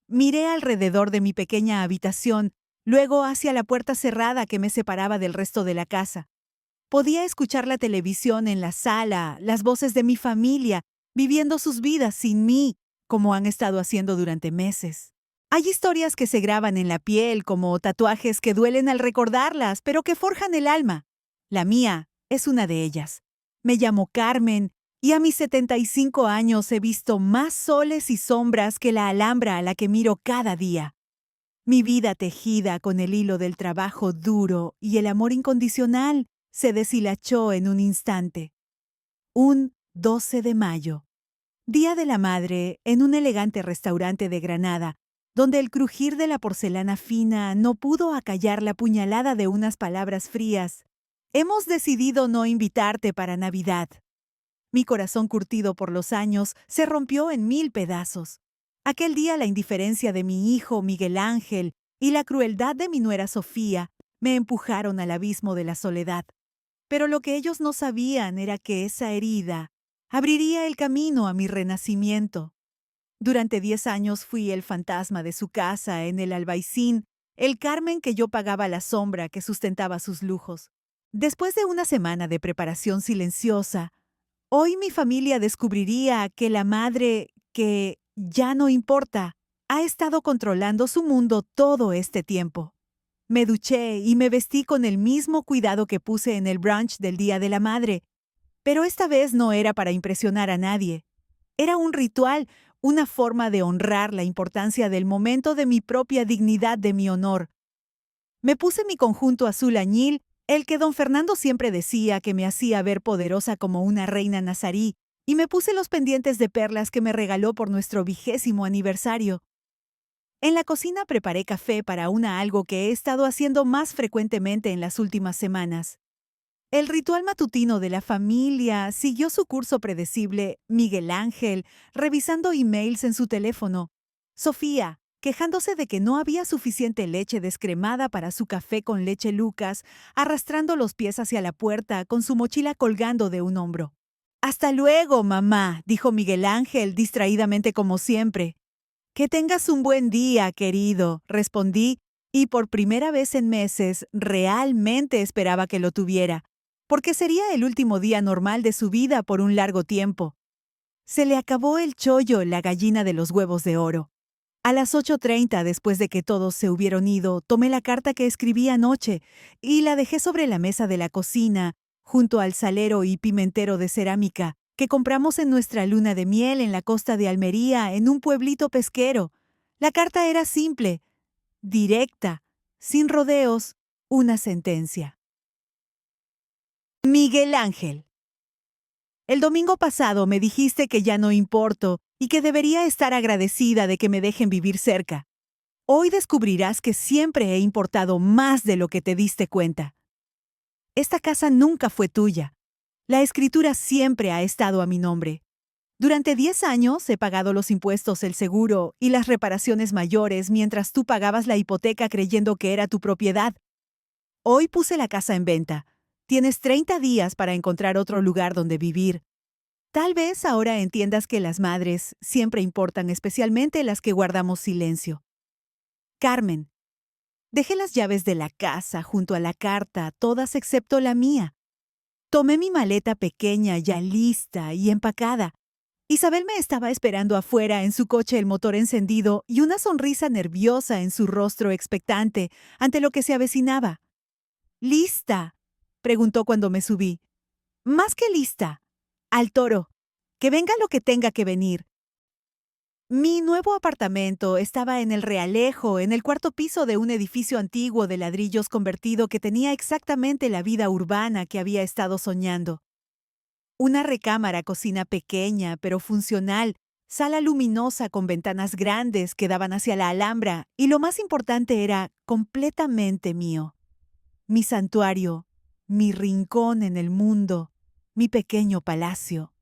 Miré alrededor de mi pequeña habitación, luego hacia la puerta cerrada que me separaba del resto de la casa. Podía escuchar la televisión en la sala, las voces de mi familia, viviendo sus vidas sin mí, como han estado haciendo durante meses. Hay historias que se graban en la piel como tatuajes que duelen al recordarlas, pero que forjan el alma. La mía es una de ellas. Me llamo Carmen y a mis 75 años he visto más soles y sombras que la Alhambra a la que miro cada día. Mi vida tejida con el hilo del trabajo duro y el amor incondicional se deshilachó en un instante. Un 12 de mayo. Día de la Madre en un elegante restaurante de Granada, donde el crujir de la porcelana fina no pudo acallar la puñalada de unas palabras frías. Hemos decidido no invitarte para Navidad. Mi corazón curtido por los años se rompió en 1000 pedazos. Aquel día la indiferencia de mi hijo Miguel Ángel y la crueldad de mi nuera Sofía me empujaron al abismo de la soledad. Pero lo que ellos no sabían era que esa herida abriría el camino a mi renacimiento. Durante 10 años fui el fantasma de su casa en el Albaicín, el Carmen que yo pagaba la sombra que sustentaba sus lujos. Después de una semana de preparación silenciosa, hoy mi familia descubriría que la madre, que ya no importa, ha estado controlando su mundo todo este tiempo. Me duché y me vestí con el mismo cuidado que puse en el brunch del Día de la Madre, pero esta vez no era para impresionar a nadie. Era un ritual, una forma de honrar la importancia del momento de mi propia dignidad, de mi honor. Me puse mi conjunto azul añil, el que don Fernando siempre decía que me hacía ver poderosa como una reina nazarí, y me puse los pendientes de perlas que me regaló por nuestro 20º aniversario. En la cocina preparé café para algo que he estado haciendo más frecuentemente en las últimas semanas. El ritual matutino de la familia siguió su curso predecible. Miguel Ángel, revisando emails en su teléfono. Sofía, quejándose de que no había suficiente leche descremada para su café con leche Lucas, arrastrando los pies hacia la puerta con su mochila colgando de un hombro. «Hasta luego, mamá», dijo Miguel Ángel, distraídamente como siempre. «Que tengas un buen día, querido», respondí, y por primera vez en meses realmente esperaba que lo tuviera, porque sería el último día normal de su vida por un largo tiempo. Se le acabó el chollo, la gallina de los huevos de oro. A las 8:30, después de que todos se hubieron ido, tomé la carta que escribí anoche y la dejé sobre la mesa de la cocina, junto al salero y pimentero de cerámica que compramos en nuestra luna de miel en la costa de Almería, en un pueblito pesquero. La carta era simple, directa, sin rodeos, una sentencia. Miguel Ángel. El domingo pasado me dijiste que ya no importo y que debería estar agradecida de que me dejen vivir cerca. Hoy descubrirás que siempre he importado más de lo que te diste cuenta. Esta casa nunca fue tuya. La escritura siempre ha estado a mi nombre. Durante 10 años he pagado los impuestos, el seguro y las reparaciones mayores mientras tú pagabas la hipoteca creyendo que era tu propiedad. Hoy puse la casa en venta. Tienes 30 días para encontrar otro lugar donde vivir. Tal vez ahora entiendas que las madres siempre importan, especialmente las que guardamos silencio. Carmen. Dejé las llaves de la casa junto a la carta, todas excepto la mía. Tomé mi maleta pequeña ya lista y empacada. Isabel me estaba esperando afuera en su coche, el motor encendido y una sonrisa nerviosa en su rostro expectante ante lo que se avecinaba. ¿Lista?, preguntó cuando me subí. Más que lista. Al toro. Que venga lo que tenga que venir. Mi nuevo apartamento estaba en el Realejo, en el cuarto piso de un edificio antiguo de ladrillos convertido que tenía exactamente la vida urbana que había estado soñando. Una recámara cocina pequeña pero funcional, sala luminosa con ventanas grandes que daban hacia la Alhambra y lo más importante era completamente mío. Mi santuario, mi rincón en el mundo, mi pequeño palacio.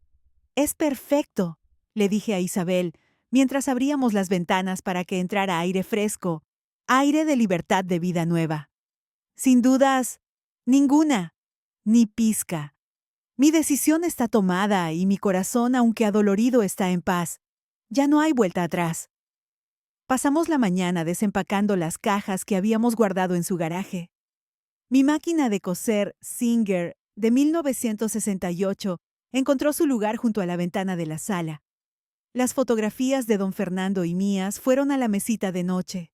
Es perfecto, le dije a Isabel, mientras abríamos las ventanas para que entrara aire fresco, aire de libertad de vida nueva. Sin dudas, ninguna, ni pizca. Mi decisión está tomada y mi corazón, aunque adolorido, está en paz. Ya no hay vuelta atrás. Pasamos la mañana desempacando las cajas que habíamos guardado en su garaje. Mi máquina de coser Singer de 1968 encontró su lugar junto a la ventana de la sala. Las fotografías de don Fernando y mías fueron a la mesita de noche.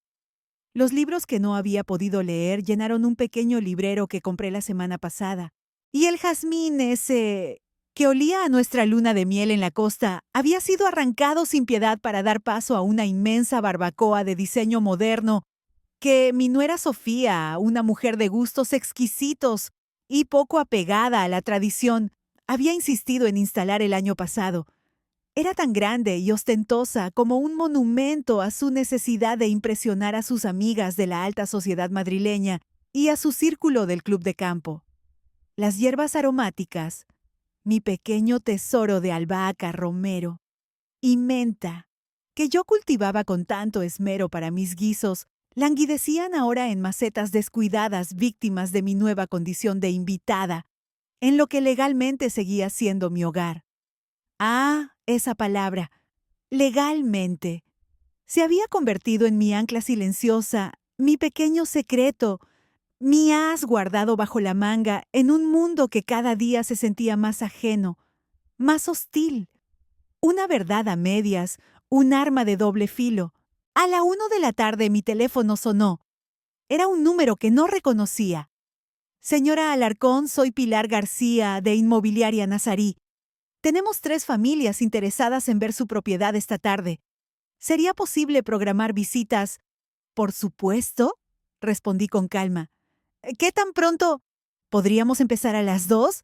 Los libros que no había podido leer llenaron un pequeño librero que compré la semana pasada. Y el jazmín ese, que olía a nuestra luna de miel en la costa, había sido arrancado sin piedad para dar paso a una inmensa barbacoa de diseño moderno que mi nuera Sofía, una mujer de gustos exquisitos y poco apegada a la tradición, había insistido en instalar el año pasado. Era tan grande y ostentosa como un monumento a su necesidad de impresionar a sus amigas de la alta sociedad madrileña y a su círculo del club de campo. Las hierbas aromáticas, mi pequeño tesoro de albahaca, romero y menta, que yo cultivaba con tanto esmero para mis guisos, languidecían ahora en macetas descuidadas, víctimas de mi nueva condición de invitada, en lo que legalmente seguía siendo mi hogar. Ah, esa palabra, legalmente. Se había convertido en mi ancla silenciosa, mi pequeño secreto, mi as guardado bajo la manga en un mundo que cada día se sentía más ajeno, más hostil. Una verdad a medias, un arma de doble filo. A la 1 de la tarde mi teléfono sonó. Era un número que no reconocía. Señora Alarcón, soy Pilar García, de Inmobiliaria Nazarí. Tenemos 3 familias interesadas en ver su propiedad esta tarde. ¿Sería posible programar visitas? Por supuesto, respondí con calma. ¿Qué tan pronto? ¿Podríamos empezar a las 2?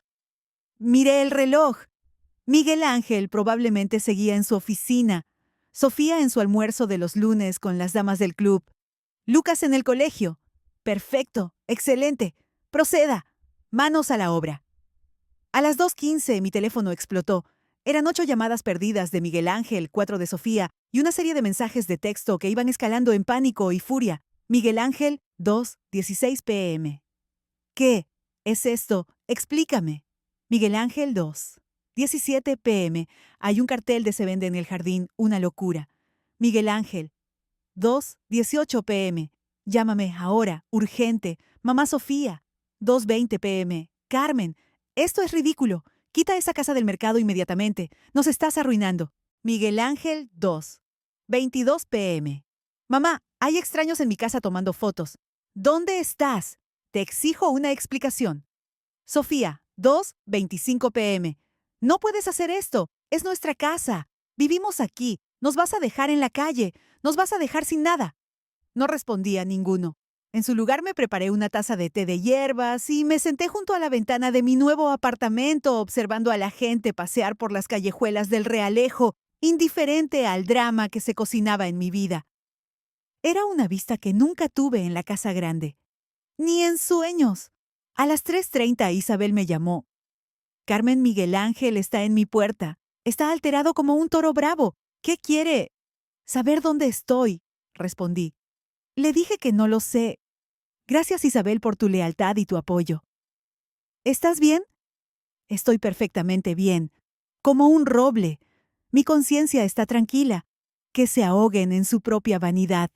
Miré el reloj. Miguel Ángel probablemente seguía en su oficina, Sofía en su almuerzo de los lunes con las damas del club, Lucas en el colegio. Perfecto, excelente. Proceda. Manos a la obra. A las 2:15 mi teléfono explotó. Eran 8 llamadas perdidas de Miguel Ángel, 4 de Sofía y una serie de mensajes de texto que iban escalando en pánico y furia. Miguel Ángel, 2:16 p.m. ¿Qué es esto? Explícame. Miguel Ángel, 2:17 p.m. Hay un cartel de se vende en el jardín, una locura. Miguel Ángel, 2:18 p.m. Llámame ahora, urgente. Mamá Sofía, 2:20 p.m. Carmen, esto es ridículo. Quita esa casa del mercado inmediatamente. Nos estás arruinando. Miguel Ángel, 2:22 p.m. Mamá, hay extraños en mi casa tomando fotos. ¿Dónde estás? Te exijo una explicación. Sofía, 2:25 p.m. No puedes hacer esto. Es nuestra casa. Vivimos aquí. Nos vas a dejar en la calle. Nos vas a dejar sin nada. No respondía ninguno. En su lugar me preparé una taza de té de hierbas y me senté junto a la ventana de mi nuevo apartamento observando a la gente pasear por las callejuelas del Realejo, indiferente al drama que se cocinaba en mi vida. Era una vista que nunca tuve en la casa grande. Ni en sueños. A las 3:30 Isabel me llamó. Carmen Miguel Ángel está en mi puerta. Está alterado como un toro bravo. ¿Qué quiere? Saber dónde estoy, respondí. Le dije que no lo sé. Gracias, Isabel, por tu lealtad y tu apoyo. ¿Estás bien? Estoy perfectamente bien. Como un roble. Mi conciencia está tranquila. Que se ahoguen en su propia vanidad.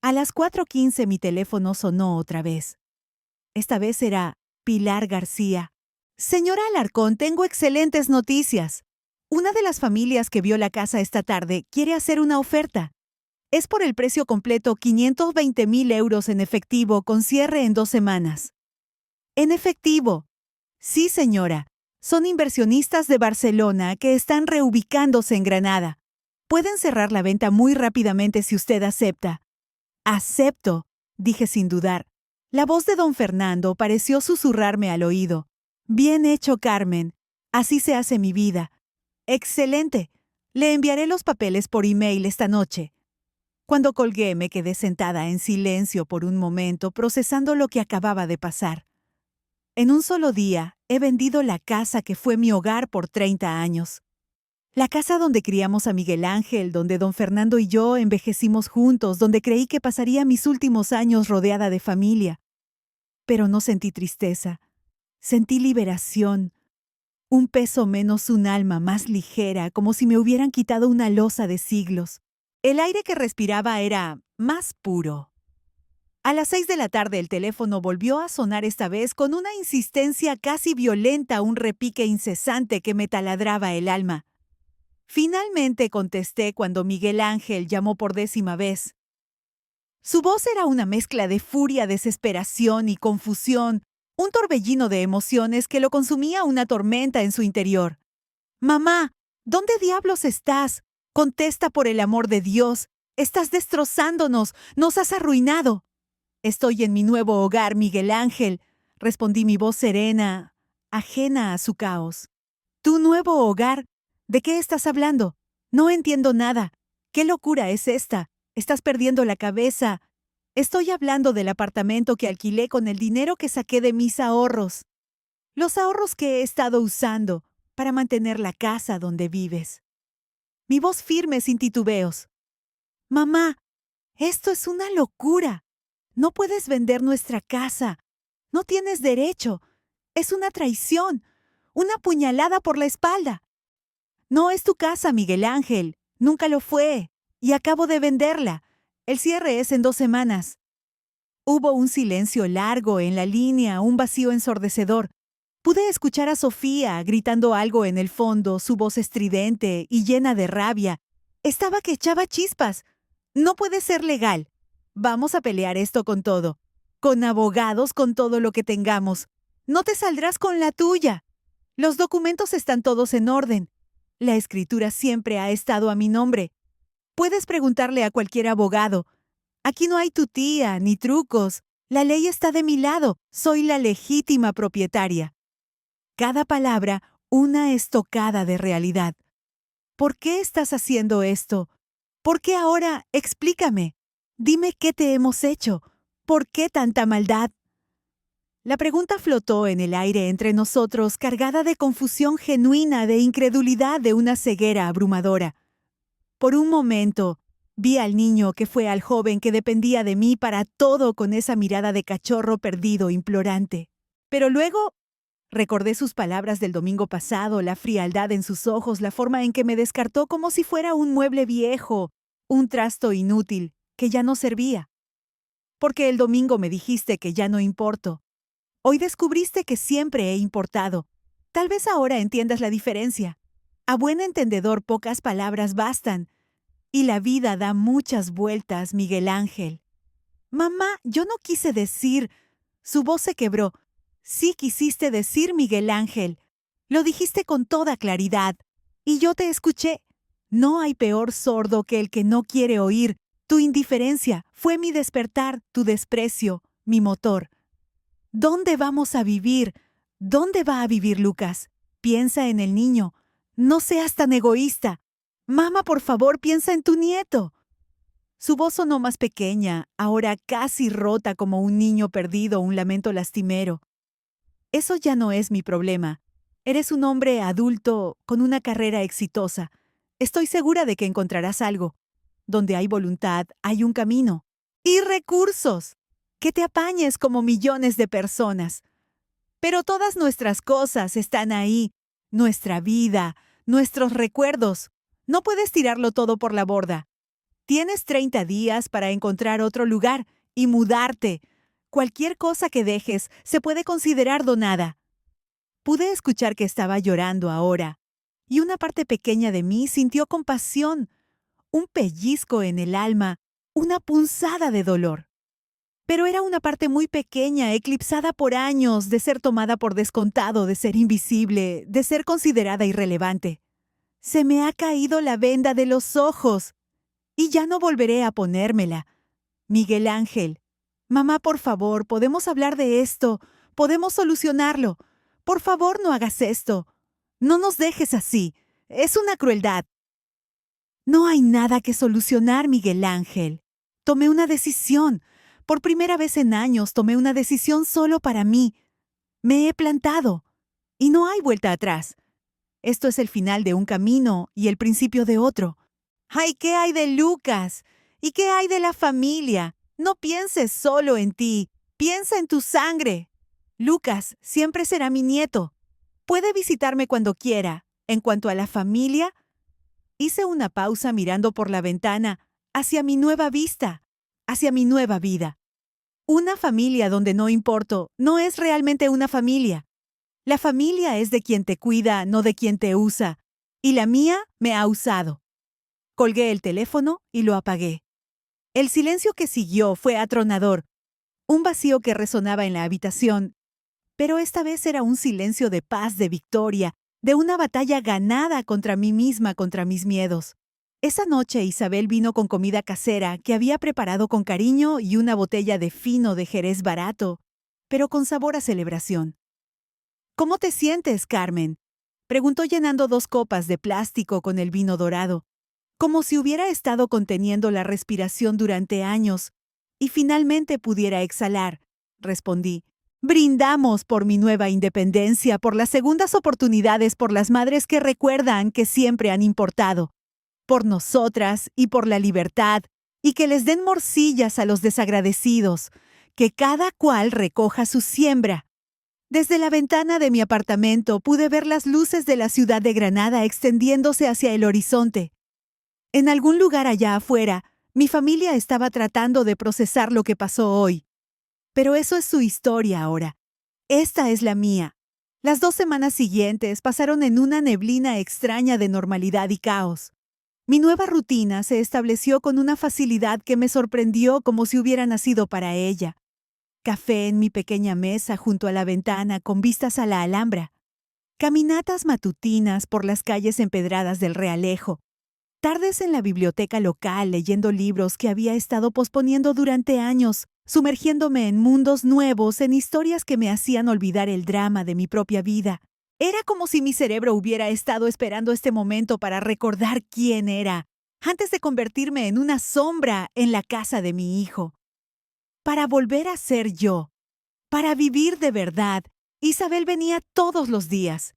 A las 4:15 mi teléfono sonó otra vez. Esta vez era Pilar García. Señora Alarcón, tengo excelentes noticias. Una de las familias que vio la casa esta tarde quiere hacer una oferta. Es por el precio completo 520,000 euros en efectivo con cierre en 2 semanas. ¿En efectivo? Sí, señora. Son inversionistas de Barcelona que están reubicándose en Granada. Pueden cerrar la venta muy rápidamente si usted acepta. Acepto, dije sin dudar. La voz de don Fernando pareció susurrarme al oído. Bien hecho, Carmen. Así se hace mi vida. Excelente. Le enviaré los papeles por email esta noche. Cuando colgué me quedé sentada en silencio por un momento procesando lo que acababa de pasar. En un solo día he vendido la casa que fue mi hogar por 30 años. La casa donde criamos a Miguel Ángel, donde don Fernando y yo envejecimos juntos, donde creí que pasaría mis últimos años rodeada de familia. Pero no sentí tristeza. Sentí liberación. Un peso menos, un alma más ligera, como si me hubieran quitado una losa de siglos. El aire que respiraba era más puro. A las 6 de la tarde el teléfono volvió a sonar, esta vez con una insistencia casi violenta, un repique incesante que me taladraba el alma. Finalmente contesté cuando Miguel Ángel llamó por 10ª vez. Su voz era una mezcla de furia, desesperación y confusión, un torbellino de emociones que lo consumía una tormenta en su interior. «Mamá, ¿dónde diablos estás? Contesta, por el amor de Dios. Estás destrozándonos, nos has arruinado». «Estoy en mi nuevo hogar, Miguel Ángel», respondí, mi voz serena, ajena a su caos. «¿Tu nuevo hogar? ¿De qué estás hablando? No entiendo nada. ¿Qué locura es esta? Estás perdiendo la cabeza. Estoy hablando del apartamento que alquilé con el dinero que saqué de mis ahorros. Los ahorros que he estado usando para mantener la casa donde vives». Mi voz firme, sin titubeos. «Mamá, esto es una locura. No puedes vender nuestra casa. No tienes derecho. Es una traición, una puñalada por la espalda. No es tu casa, Miguel Ángel. Nunca lo fue. Y acabo de venderla. El cierre es en 2 semanas». Hubo un silencio largo en la línea, un vacío ensordecedor. Pude escuchar a Sofía gritando algo en el fondo, su voz estridente y llena de rabia. Estaba que echaba chispas. «No puede ser legal. Vamos a pelear esto con todo. Con abogados, con todo lo que tengamos. No te saldrás con la tuya. Los documentos están todos en orden. La escritura siempre ha estado a mi nombre. Puedes preguntarle a cualquier abogado. Aquí no hay tu tía, ni trucos. La ley está de mi lado. Soy la legítima propietaria». Cada palabra, una estocada de realidad. ¿Por qué estás haciendo esto? ¿Por qué ahora? Explícame. Dime qué te hemos hecho. ¿Por qué tanta maldad? La pregunta flotó en el aire entre nosotros, cargada de confusión genuina, de incredulidad, de una ceguera abrumadora. Por un momento, vi al niño que fue al joven que dependía de mí para todo, con esa mirada de cachorro perdido, implorante. Pero luego recordé sus palabras del domingo pasado, la frialdad en sus ojos, la forma en que me descartó como si fuera un mueble viejo, un trasto inútil, que ya no servía. Porque el domingo me dijiste que ya no importo. Hoy descubriste que siempre he importado. Tal vez ahora entiendas la diferencia. A buen entendedor, pocas palabras bastan. Y la vida da muchas vueltas, Miguel Ángel. Mamá, yo no quise decir. Su voz se quebró. Sí quisiste decir, Miguel Ángel. Lo dijiste con toda claridad. Y yo te escuché. No hay peor sordo que el que no quiere oír. Tu indiferencia fue mi despertar, tu desprecio, mi motor. ¿Dónde vamos a vivir? ¿Dónde va a vivir Lucas? Piensa en el niño. No seas tan egoísta. Mamá, por favor, piensa en tu nieto. Su voz sonó más pequeña, ahora casi rota, como un niño perdido, un lamento lastimero. Eso ya no es mi problema. Eres un hombre adulto con una carrera exitosa. Estoy segura de que encontrarás algo. Donde hay voluntad, hay un camino. Y recursos. Que te apañes como millones de personas. Pero todas nuestras cosas están ahí. Nuestra vida, nuestros recuerdos. No puedes tirarlo todo por la borda. Tienes 30 días para encontrar otro lugar y mudarte. Cualquier cosa que dejes se puede considerar donada. Pude escuchar que estaba llorando ahora, y una parte pequeña de mí sintió compasión, un pellizco en el alma, una punzada de dolor. Pero era una parte muy pequeña, eclipsada por años de ser tomada por descontado, de ser invisible, de ser considerada irrelevante. Se me ha caído la venda de los ojos, y ya no volveré a ponérmela. Miguel Ángel, mamá, por favor, podemos hablar de esto, podemos solucionarlo. Por favor, no hagas esto. No nos dejes así. Es una crueldad. No hay nada que solucionar, Miguel Ángel. Tomé una decisión. Por primera vez en años tomé una decisión solo para mí. Me he plantado. Y no hay vuelta atrás. Esto es el final de un camino y el principio de otro. ¡Ay, qué hay de Lucas! ¿Y qué hay de la familia? No pienses solo en ti. Piensa en tu sangre. Lucas siempre será mi nieto. Puede visitarme cuando quiera. En cuanto a la familia, hice una pausa mirando por la ventana hacia mi nueva vista, hacia mi nueva vida. Una familia donde no importo no es realmente una familia. La familia es de quien te cuida, no de quien te usa. Y la mía me ha usado. Colgué el teléfono y lo apagué. El silencio que siguió fue atronador, un vacío que resonaba en la habitación, pero esta vez era un silencio de paz, de victoria, de una batalla ganada contra mí misma, contra mis miedos. Esa noche Isabel vino con comida casera que había preparado con cariño y una botella de fino de Jerez barato, pero con sabor a celebración. ¿Cómo te sientes, Carmen?, preguntó llenando 2 copas de plástico con el vino dorado, como si hubiera estado conteniendo la respiración durante años y finalmente pudiera exhalar. Respondí: brindamos por mi nueva independencia, por las segundas oportunidades, por las madres que recuerdan que siempre han importado, por nosotras y por la libertad, y que les den morcillas a los desagradecidos, que cada cual recoja su siembra. Desde la ventana de mi apartamento pude ver las luces de la ciudad de Granada extendiéndose hacia el horizonte. En algún lugar allá afuera, mi familia estaba tratando de procesar lo que pasó hoy. Pero eso es su historia ahora. Esta es la mía. Las 2 semanas siguientes pasaron en una neblina extraña de normalidad y caos. Mi nueva rutina se estableció con una facilidad que me sorprendió, como si hubiera nacido para ella. Café en mi pequeña mesa junto a la ventana con vistas a la Alhambra. Caminatas matutinas por las calles empedradas del Realejo. Tardes en la biblioteca local leyendo libros que había estado posponiendo durante años, sumergiéndome en mundos nuevos, en historias que me hacían olvidar el drama de mi propia vida. Era como si mi cerebro hubiera estado esperando este momento para recordar quién era, antes de convertirme en una sombra en la casa de mi hijo. Para volver a ser yo, para vivir de verdad, Isabel venía todos los días.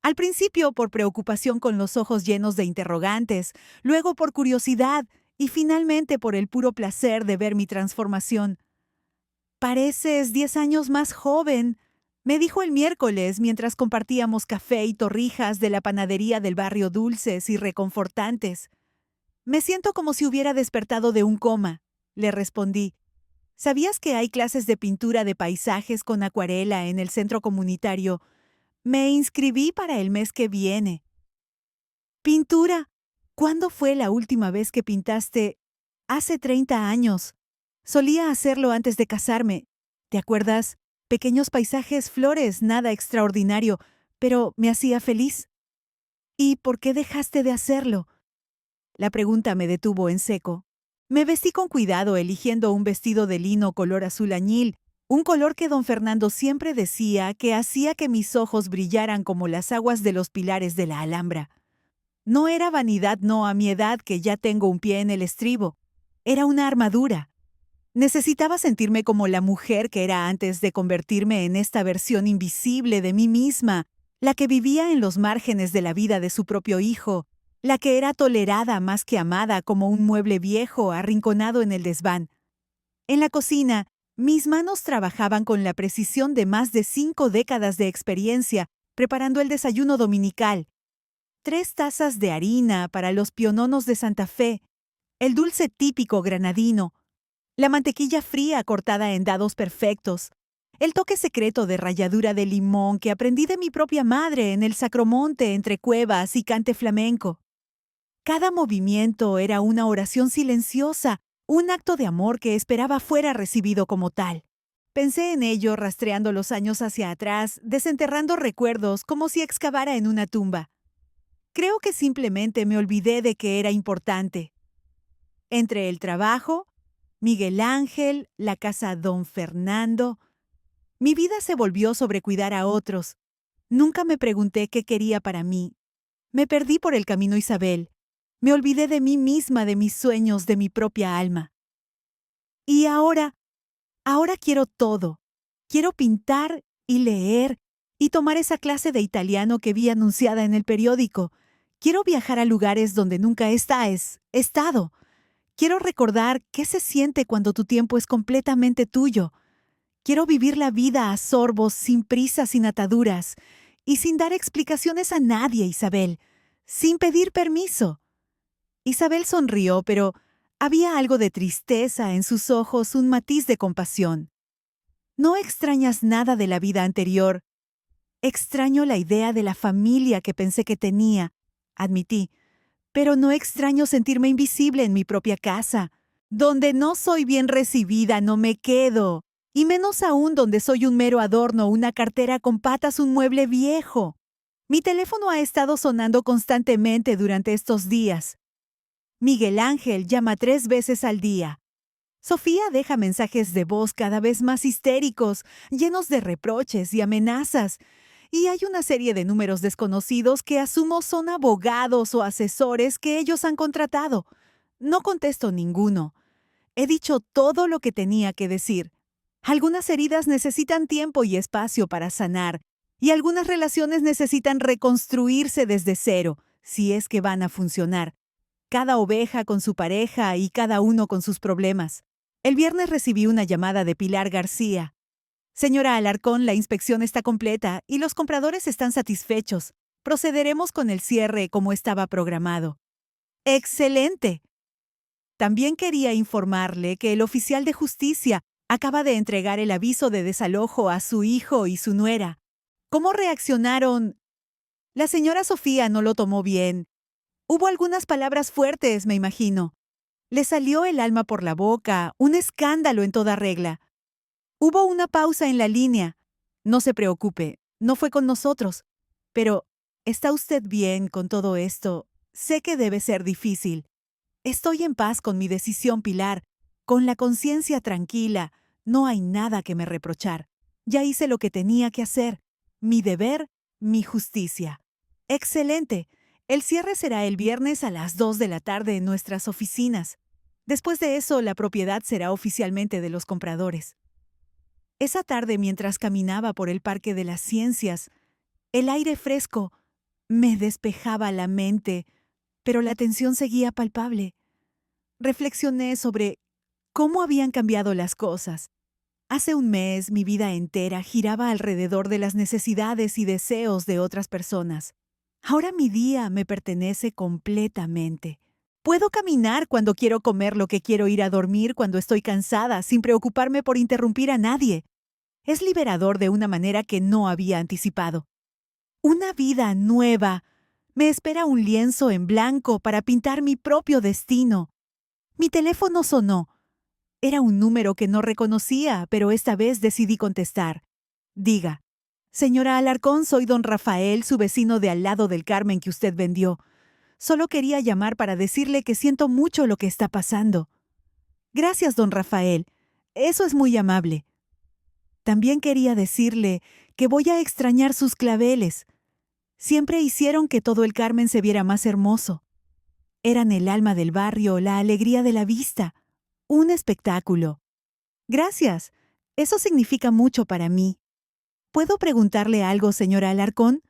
Al principio por preocupación con los ojos llenos de interrogantes, luego por curiosidad y finalmente por el puro placer de ver mi transformación. «Pareces 10 años más joven», me dijo el miércoles mientras compartíamos café y torrijas de la panadería del barrio dulces y reconfortantes. «Me siento como si hubiera despertado de un coma», le respondí. «¿Sabías que hay clases de pintura de paisajes con acuarela en el centro comunitario? Me inscribí para el mes que viene». «¿Pintura? ¿Cuándo fue la última vez que pintaste?» «Hace 30 años. Solía hacerlo antes de casarme. ¿Te acuerdas? Pequeños paisajes, flores, nada extraordinario, pero me hacía feliz». «¿Y por qué dejaste de hacerlo?». La pregunta me detuvo en seco. Me vestí con cuidado eligiendo un vestido de lino color azul añil, un color que don Fernando siempre decía que hacía que mis ojos brillaran como las aguas de los pilares de la Alhambra. No era vanidad, no, a mi edad, que ya tengo un pie en el estribo. Era una armadura. Necesitaba sentirme como la mujer que era antes de convertirme en esta versión invisible de mí misma, la que vivía en los márgenes de la vida de su propio hijo, la que era tolerada más que amada como un mueble viejo arrinconado en el desván. En la cocina, mis manos trabajaban con la precisión de más de 5 décadas de experiencia, preparando el desayuno dominical. 3 tazas de harina para los piononos de Santa Fe, el dulce típico granadino, la mantequilla fría cortada en dados perfectos, el toque secreto de ralladura de limón que aprendí de mi propia madre en el Sacromonte entre cuevas y cante flamenco. Cada movimiento era una oración silenciosa, un acto de amor que esperaba fuera recibido como tal. Pensé en ello rastreando los años hacia atrás, desenterrando recuerdos como si excavara en una tumba. Creo que simplemente me olvidé de que era importante. Entre el trabajo, Miguel Ángel, la casa Don Fernando, mi vida se volvió sobre cuidar a otros. Nunca me pregunté qué quería para mí. Me perdí por el camino Isabel. Me olvidé de mí misma, de mis sueños, de mi propia alma. Y ahora quiero todo. Quiero pintar y leer y tomar esa clase de italiano que vi anunciada en el periódico. Quiero viajar a lugares donde nunca estado. Quiero recordar qué se siente cuando tu tiempo es completamente tuyo. Quiero vivir la vida a sorbos, sin prisas, sin ataduras, y sin dar explicaciones a nadie, Isabel, sin pedir permiso. Isabel sonrió, pero había algo de tristeza en sus ojos, un matiz de compasión. No extrañas nada de la vida anterior. Extraño la idea de la familia que pensé que tenía, admití, pero no extraño sentirme invisible en mi propia casa. Donde no soy bien recibida, no me quedo. Y menos aún donde soy un mero adorno, una cartera con patas, un mueble viejo. Mi teléfono ha estado sonando constantemente durante estos días. Miguel Ángel llama 3 veces al día. Sofía deja mensajes de voz cada vez más histéricos, llenos de reproches y amenazas. Y hay una serie de números desconocidos que asumo son abogados o asesores que ellos han contratado. No contesto ninguno. He dicho todo lo que tenía que decir. Algunas heridas necesitan tiempo y espacio para sanar, y algunas relaciones necesitan reconstruirse desde cero, si es que van a funcionar. Cada oveja con su pareja y cada uno con sus problemas. El viernes recibí una llamada de Pilar García. Señora Alarcón, la inspección está completa y los compradores están satisfechos. Procederemos con el cierre como estaba programado. ¡Excelente! También quería informarle que el oficial de justicia acaba de entregar el aviso de desalojo a su hijo y su nuera. ¿Cómo reaccionaron? La señora Sofía no lo tomó bien. Hubo algunas palabras fuertes, me imagino. Le salió el alma por la boca, un escándalo en toda regla. Hubo una pausa en la línea. No se preocupe, no fue con nosotros. Pero, ¿está usted bien con todo esto? Sé que debe ser difícil. Estoy en paz con mi decisión, Pilar, con la conciencia tranquila. No hay nada que me reprochar. Ya hice lo que tenía que hacer. Mi deber, mi justicia. Excelente. El cierre será el viernes a las 2 de la tarde en nuestras oficinas. Después de eso, la propiedad será oficialmente de los compradores. Esa tarde, mientras caminaba por el Parque de las Ciencias, el aire fresco me despejaba la mente, pero la tensión seguía palpable. Reflexioné sobre cómo habían cambiado las cosas. Hace un mes mi vida entera giraba alrededor de las necesidades y deseos de otras personas. Ahora mi día me pertenece completamente. Puedo caminar cuando quiero comer lo que quiero, ir a dormir cuando estoy cansada, sin preocuparme por interrumpir a nadie. Es liberador de una manera que no había anticipado. Una vida nueva. Me espera un lienzo en blanco para pintar mi propio destino. Mi teléfono sonó. Era un número que no reconocía, pero esta vez decidí contestar. Diga, señora Alarcón, soy don Rafael, su vecino de al lado del Carmen que usted vendió. Solo quería llamar para decirle que siento mucho lo que está pasando. Gracias, don Rafael. Eso es muy amable. También quería decirle que voy a extrañar sus claveles. Siempre hicieron que todo el Carmen se viera más hermoso. Eran el alma del barrio, la alegría de la vista. Un espectáculo. Gracias. Eso significa mucho para mí. ¿Puedo preguntarle algo, señora Alarcón?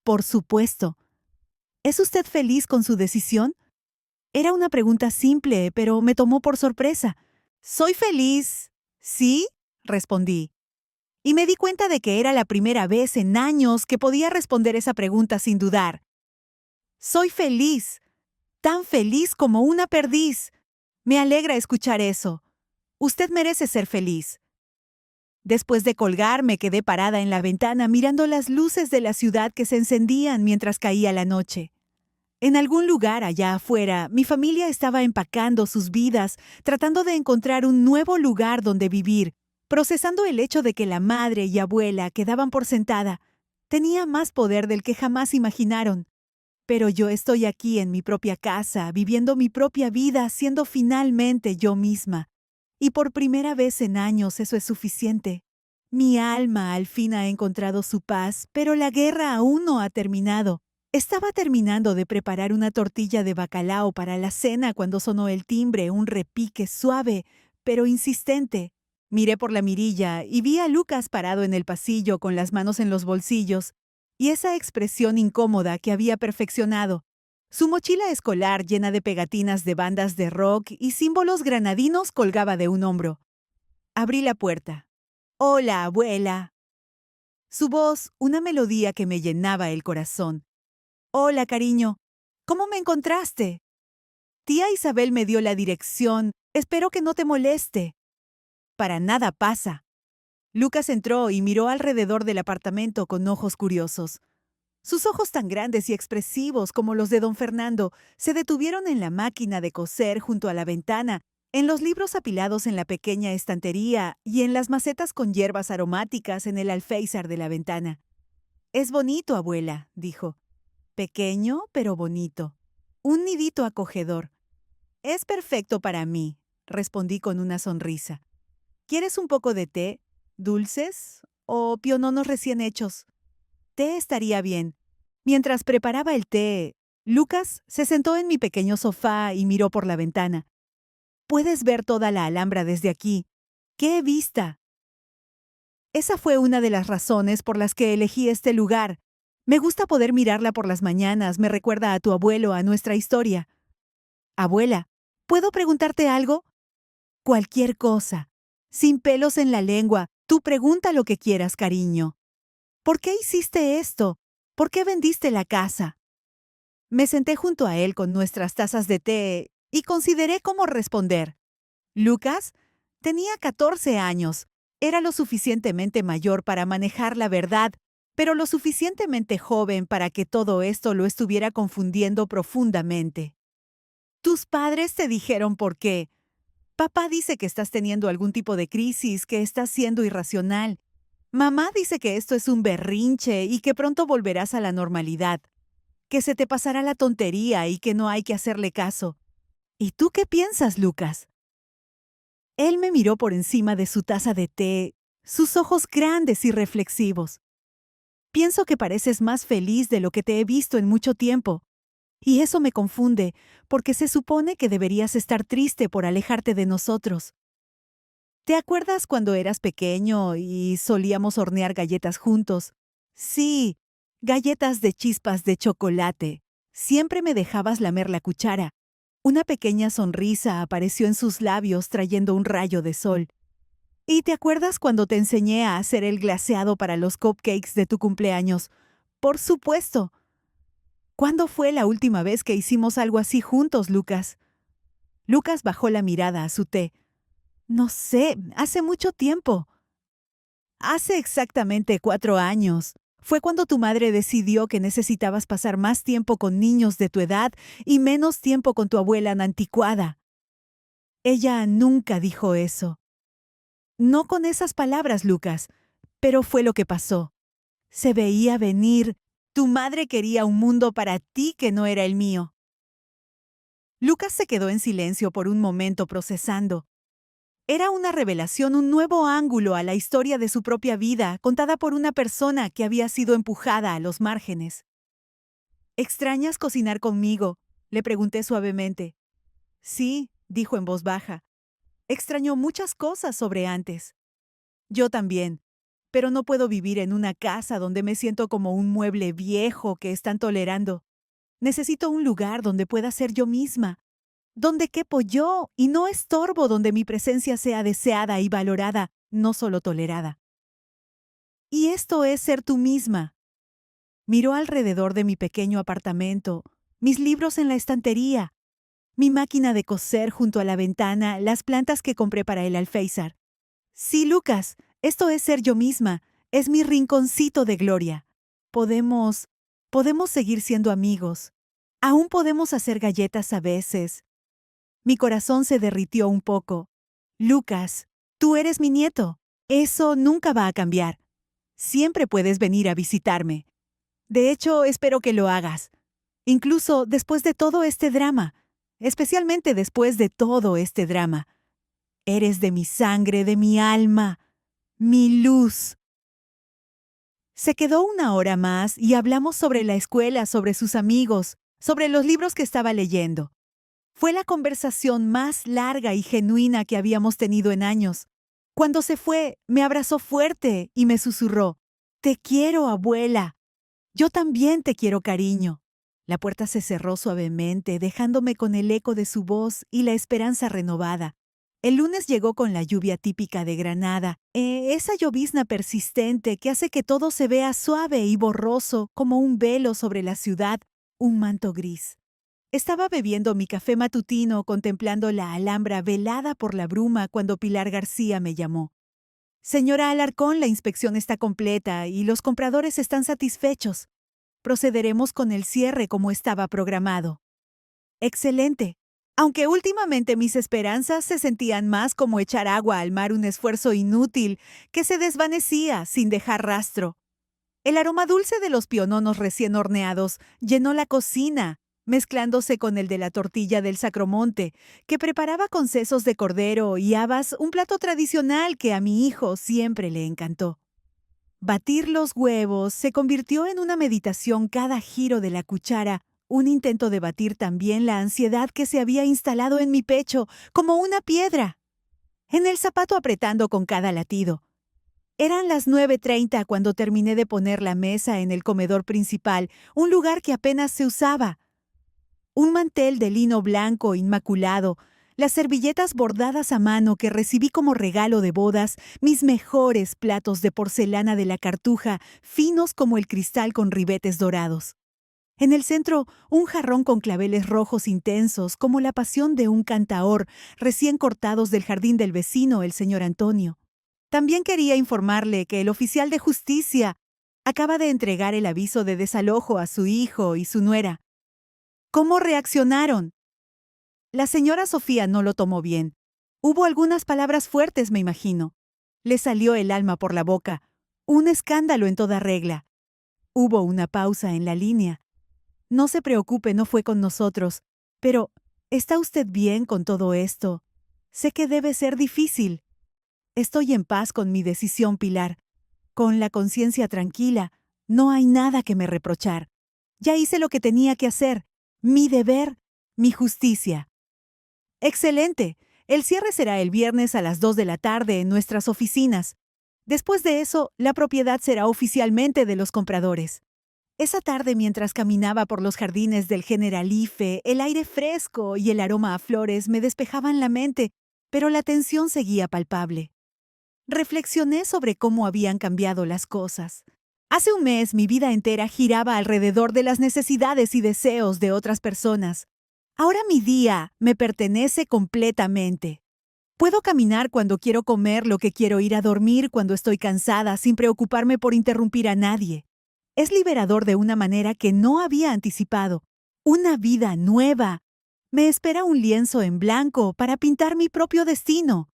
Por supuesto. ¿Es usted feliz con su decisión? Era una pregunta simple, pero me tomó por sorpresa. Soy feliz. ¿Sí? Respondí. Y me di cuenta de que era la primera vez en años que podía responder esa pregunta sin dudar. Soy feliz. Tan feliz como una perdiz. Me alegra escuchar eso. Usted merece ser feliz. Después de colgar, me quedé parada en la ventana mirando las luces de la ciudad que se encendían mientras caía la noche. En algún lugar allá afuera, mi familia estaba empacando sus vidas, tratando de encontrar un nuevo lugar donde vivir, procesando el hecho de que la madre y abuela que daban por sentada tenía más poder del que jamás imaginaron. Pero yo estoy aquí en mi propia casa, viviendo mi propia vida, siendo finalmente yo misma. Y por primera vez en años eso es suficiente. Mi alma al fin ha encontrado su paz, pero la guerra aún no ha terminado. Estaba terminando de preparar una tortilla de bacalao para la cena cuando sonó el timbre, un repique suave, pero insistente. Miré por la mirilla y vi a Lucas parado en el pasillo con las manos en los bolsillos y esa expresión incómoda que había perfeccionado. Su mochila escolar llena de pegatinas de bandas de rock y símbolos granadinos colgaba de un hombro. Abrí la puerta. «Hola, abuela». Su voz, una melodía que me llenaba el corazón. «Hola, cariño. ¿Cómo me encontraste?» «Tía Isabel me dio la dirección. Espero que no te moleste». «Para nada pasa». Lucas entró y miró alrededor del apartamento con ojos curiosos. Sus ojos tan grandes y expresivos como los de don Fernando se detuvieron en la máquina de coser junto a la ventana, en los libros apilados en la pequeña estantería y en las macetas con hierbas aromáticas en el alféizar de la ventana. «Es bonito, abuela», dijo. «Pequeño, pero bonito. Un nidito acogedor». «Es perfecto para mí», respondí con una sonrisa. «¿Quieres un poco de té? ¿Dulces? ¿O piononos recién hechos?» «Té estaría bien». Mientras preparaba el té, Lucas se sentó en mi pequeño sofá y miró por la ventana. «Puedes ver toda la Alhambra desde aquí. ¡Qué vista!». Esa fue una de las razones por las que elegí este lugar. Me gusta poder mirarla por las mañanas, me recuerda a tu abuelo, a nuestra historia. «Abuela, ¿puedo preguntarte algo?» «Cualquier cosa. Sin pelos en la lengua, tú pregunta lo que quieras, cariño». «¿Por qué hiciste esto? ¿Por qué vendiste la casa?» Me senté junto a él con nuestras tazas de té y consideré cómo responder. Lucas tenía 14 años. Era lo suficientemente mayor para manejar la verdad, pero lo suficientemente joven para que todo esto lo estuviera confundiendo profundamente. «Tus padres te dijeron por qué. Papá dice que estás teniendo algún tipo de crisis, que estás siendo irracional. Mamá dice que esto es un berrinche y que pronto volverás a la normalidad, que se te pasará la tontería y que no hay que hacerle caso. ¿Y tú qué piensas, Lucas?» Él me miró por encima de su taza de té, sus ojos grandes y reflexivos. «Pienso que pareces más feliz de lo que te he visto en mucho tiempo. Y eso me confunde, porque se supone que deberías estar triste por alejarte de nosotros. ¿Te acuerdas cuando eras pequeño y solíamos hornear galletas juntos? Sí, galletas de chispas de chocolate. Siempre me dejabas lamer la cuchara. Una pequeña sonrisa apareció en sus labios trayendo un rayo de sol. ¿Y te acuerdas cuando te enseñé a hacer el glaseado para los cupcakes de tu cumpleaños? Por supuesto. ¿Cuándo fue la última vez que hicimos algo así juntos, Lucas? Lucas bajó la mirada a su té. No sé, hace mucho tiempo. Hace exactamente 4 años. Fue cuando tu madre decidió que necesitabas pasar más tiempo con niños de tu edad y menos tiempo con tu abuela anticuada. Ella nunca dijo eso. No con esas palabras, Lucas, pero fue lo que pasó. Se veía venir. Tu madre quería un mundo para ti que no era el mío. Lucas se quedó en silencio por un momento procesando. Era una revelación, un nuevo ángulo a la historia de su propia vida, contada por una persona que había sido empujada a los márgenes. «¿Extrañas cocinar conmigo?», le pregunté suavemente. «Sí», dijo en voz baja. Extraño muchas cosas sobre antes. Yo también, pero no puedo vivir en una casa donde me siento como un mueble viejo que están tolerando. Necesito un lugar donde pueda ser yo misma, donde quepo yo y no estorbo, donde mi presencia sea deseada y valorada, no solo tolerada. Y esto es ser tú misma. Miró alrededor de mi pequeño apartamento, mis libros en la estantería, mi máquina de coser junto a la ventana, las plantas que compré para el alféizar. Sí, Lucas, esto es ser yo misma, es mi rinconcito de gloria. Podemos, podemos seguir siendo amigos. Aún podemos hacer galletas a veces. Mi corazón se derritió un poco. Lucas, tú eres mi nieto. Eso nunca va a cambiar. Siempre puedes venir a visitarme. De hecho, espero que lo hagas. Incluso después de todo este drama. Especialmente después de todo este drama. Eres de mi sangre, de mi alma, mi luz. Se quedó una hora más y hablamos sobre la escuela, sobre sus amigos, sobre los libros que estaba leyendo. Fue la conversación más larga y genuina que habíamos tenido en años. Cuando se fue, me abrazó fuerte y me susurró: «Te quiero, abuela. Yo también te quiero, cariño». La puerta se cerró suavemente, dejándome con el eco de su voz y la esperanza renovada. El lunes llegó con la lluvia típica de Granada, esa llovizna persistente que hace que todo se vea suave y borroso como un velo sobre la ciudad, un manto gris. Estaba bebiendo mi café matutino contemplando la Alhambra velada por la bruma cuando Pilar García me llamó. «Señora Alarcón, la inspección está completa y los compradores están satisfechos. Procederemos con el cierre como estaba programado». «Excelente». Aunque últimamente mis esperanzas se sentían más como echar agua al mar, un esfuerzo inútil que se desvanecía sin dejar rastro. El aroma dulce de los piononos recién horneados llenó la cocina, mezclándose con el de la tortilla del Sacromonte, que preparaba con sesos de cordero y habas, un plato tradicional que a mi hijo siempre le encantó. Batir los huevos se convirtió en una meditación cada giro de la cuchara, un intento de batir también la ansiedad que se había instalado en mi pecho, como una piedra. En el zapato apretando con cada latido. Eran las 9:30 cuando terminé de poner la mesa en el comedor principal, un lugar que apenas se usaba. Un mantel de lino blanco inmaculado, las servilletas bordadas a mano que recibí como regalo de bodas, mis mejores platos de porcelana de la Cartuja, finos como el cristal con ribetes dorados. En el centro, un jarrón con claveles rojos intensos, como la pasión de un cantaor, recién cortados del jardín del vecino, el señor Antonio. También quería informarle que el oficial de justicia acaba de entregar el aviso de desalojo a su hijo y su nuera. ¿Cómo reaccionaron? La señora Sofía no lo tomó bien. Hubo algunas palabras fuertes, me imagino. Le salió el alma por la boca. Un escándalo en toda regla. Hubo una pausa en la línea. No se preocupe, no fue con nosotros. Pero, ¿está usted bien con todo esto? Sé que debe ser difícil. Estoy en paz con mi decisión, Pilar. Con la conciencia tranquila, no hay nada que me reprochar. Ya hice lo que tenía que hacer. Mi deber, mi justicia. Excelente. El cierre será el viernes a las 2 de la tarde en nuestras oficinas. Después de eso, la propiedad será oficialmente de los compradores. Esa tarde, mientras caminaba por los jardines del Generalife, el aire fresco y el aroma a flores me despejaban la mente, pero la tensión seguía palpable. Reflexioné sobre cómo habían cambiado las cosas. Hace un mes mi vida entera giraba alrededor de las necesidades y deseos de otras personas. Ahora mi día me pertenece completamente. Puedo caminar cuando quiero comer, lo que quiero, ir a dormir cuando estoy cansada, sin preocuparme por interrumpir a nadie. Es liberador de una manera que no había anticipado. Una vida nueva. Me espera un lienzo en blanco para pintar mi propio destino.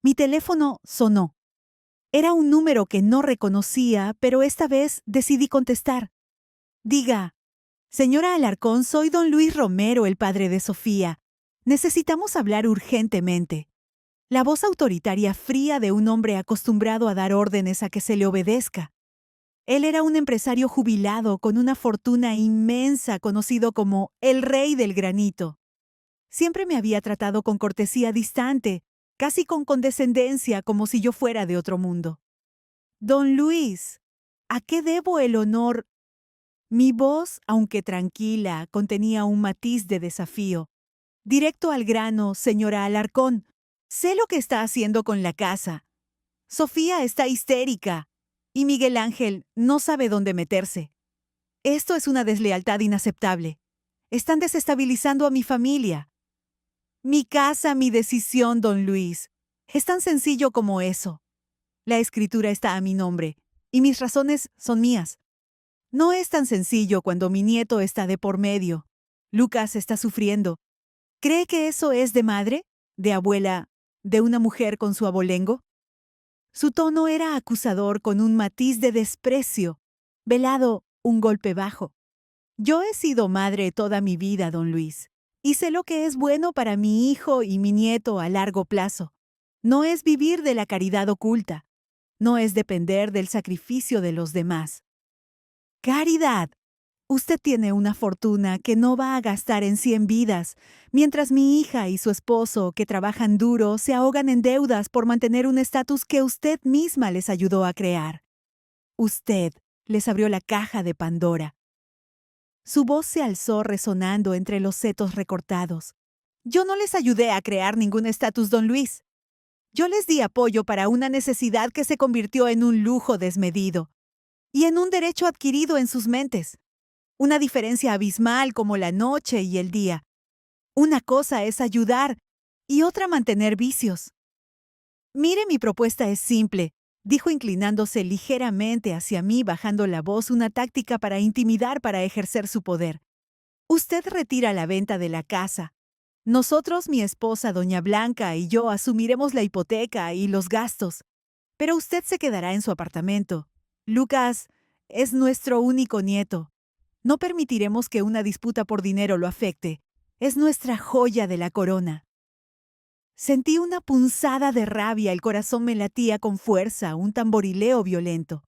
Mi teléfono sonó. Era un número que no reconocía, pero esta vez decidí contestar. Diga, señora Alarcón, soy don Luis Romero, el padre de Sofía. Necesitamos hablar urgentemente. La voz autoritaria fría de un hombre acostumbrado a dar órdenes a que se le obedezca. Él era un empresario jubilado con una fortuna inmensa, conocido como el rey del granito. Siempre me había tratado con cortesía distante, casi con condescendencia, como si yo fuera de otro mundo. Don Luis, ¿a qué debo el honor? Mi voz, aunque tranquila, contenía un matiz de desafío. Directo al grano, señora Alarcón. Sé lo que está haciendo con la casa. Sofía está histérica y Miguel Ángel no sabe dónde meterse. Esto es una deslealtad inaceptable. Están desestabilizando a mi familia. Mi casa, mi decisión, don Luis. Es tan sencillo como eso. La escritura está a mi nombre y mis razones son mías. No es tan sencillo cuando mi nieto está de por medio. Lucas está sufriendo. ¿Cree que eso es de madre, de abuela, de una mujer con su abolengo? Su tono era acusador con un matiz de desprecio, velado un golpe bajo. Yo he sido madre toda mi vida, don Luis, y sé lo que es bueno para mi hijo y mi nieto a largo plazo. No es vivir de la caridad oculta, no es depender del sacrificio de los demás. Caridad. Usted tiene una fortuna que no va a gastar en 100 vidas, mientras mi hija y su esposo, que trabajan duro, se ahogan en deudas por mantener un estatus que usted misma les ayudó a crear. Usted les abrió la caja de Pandora. Su voz se alzó resonando entre los setos recortados. Yo no les ayudé a crear ningún estatus, don Luis. Yo les di apoyo para una necesidad que se convirtió en un lujo desmedido y en un derecho adquirido en sus mentes. Una diferencia abismal como la noche y el día. Una cosa es ayudar y otra mantener vicios. Mire, mi propuesta es simple, dijo inclinándose ligeramente hacia mí, bajando la voz, una táctica para intimidar, para ejercer su poder. Usted retira la venta de la casa. Nosotros, mi esposa, doña Blanca, y yo asumiremos la hipoteca y los gastos. Pero usted se quedará en su apartamento. Lucas es nuestro único nieto. No permitiremos que una disputa por dinero lo afecte. Es nuestra joya de la corona. Sentí una punzada de rabia, el corazón me latía con fuerza, un tamborileo violento.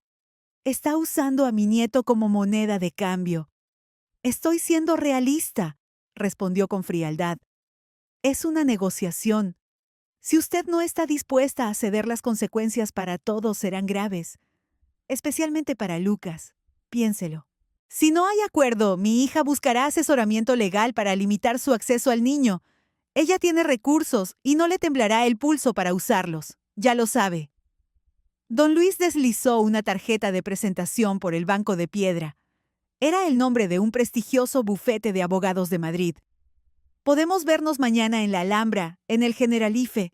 Está usando a mi nieto como moneda de cambio. Estoy siendo realista, respondió con frialdad. Es una negociación. Si usted no está dispuesta a ceder, las consecuencias para todos serán graves, especialmente para Lucas. Piénselo. Si no hay acuerdo, mi hija buscará asesoramiento legal para limitar su acceso al niño. Ella tiene recursos y no le temblará el pulso para usarlos. Ya lo sabe. Don Luis deslizó una tarjeta de presentación por el banco de piedra. Era el nombre de un prestigioso bufete de abogados de Madrid. Podemos vernos mañana en la Alhambra, en el Generalife,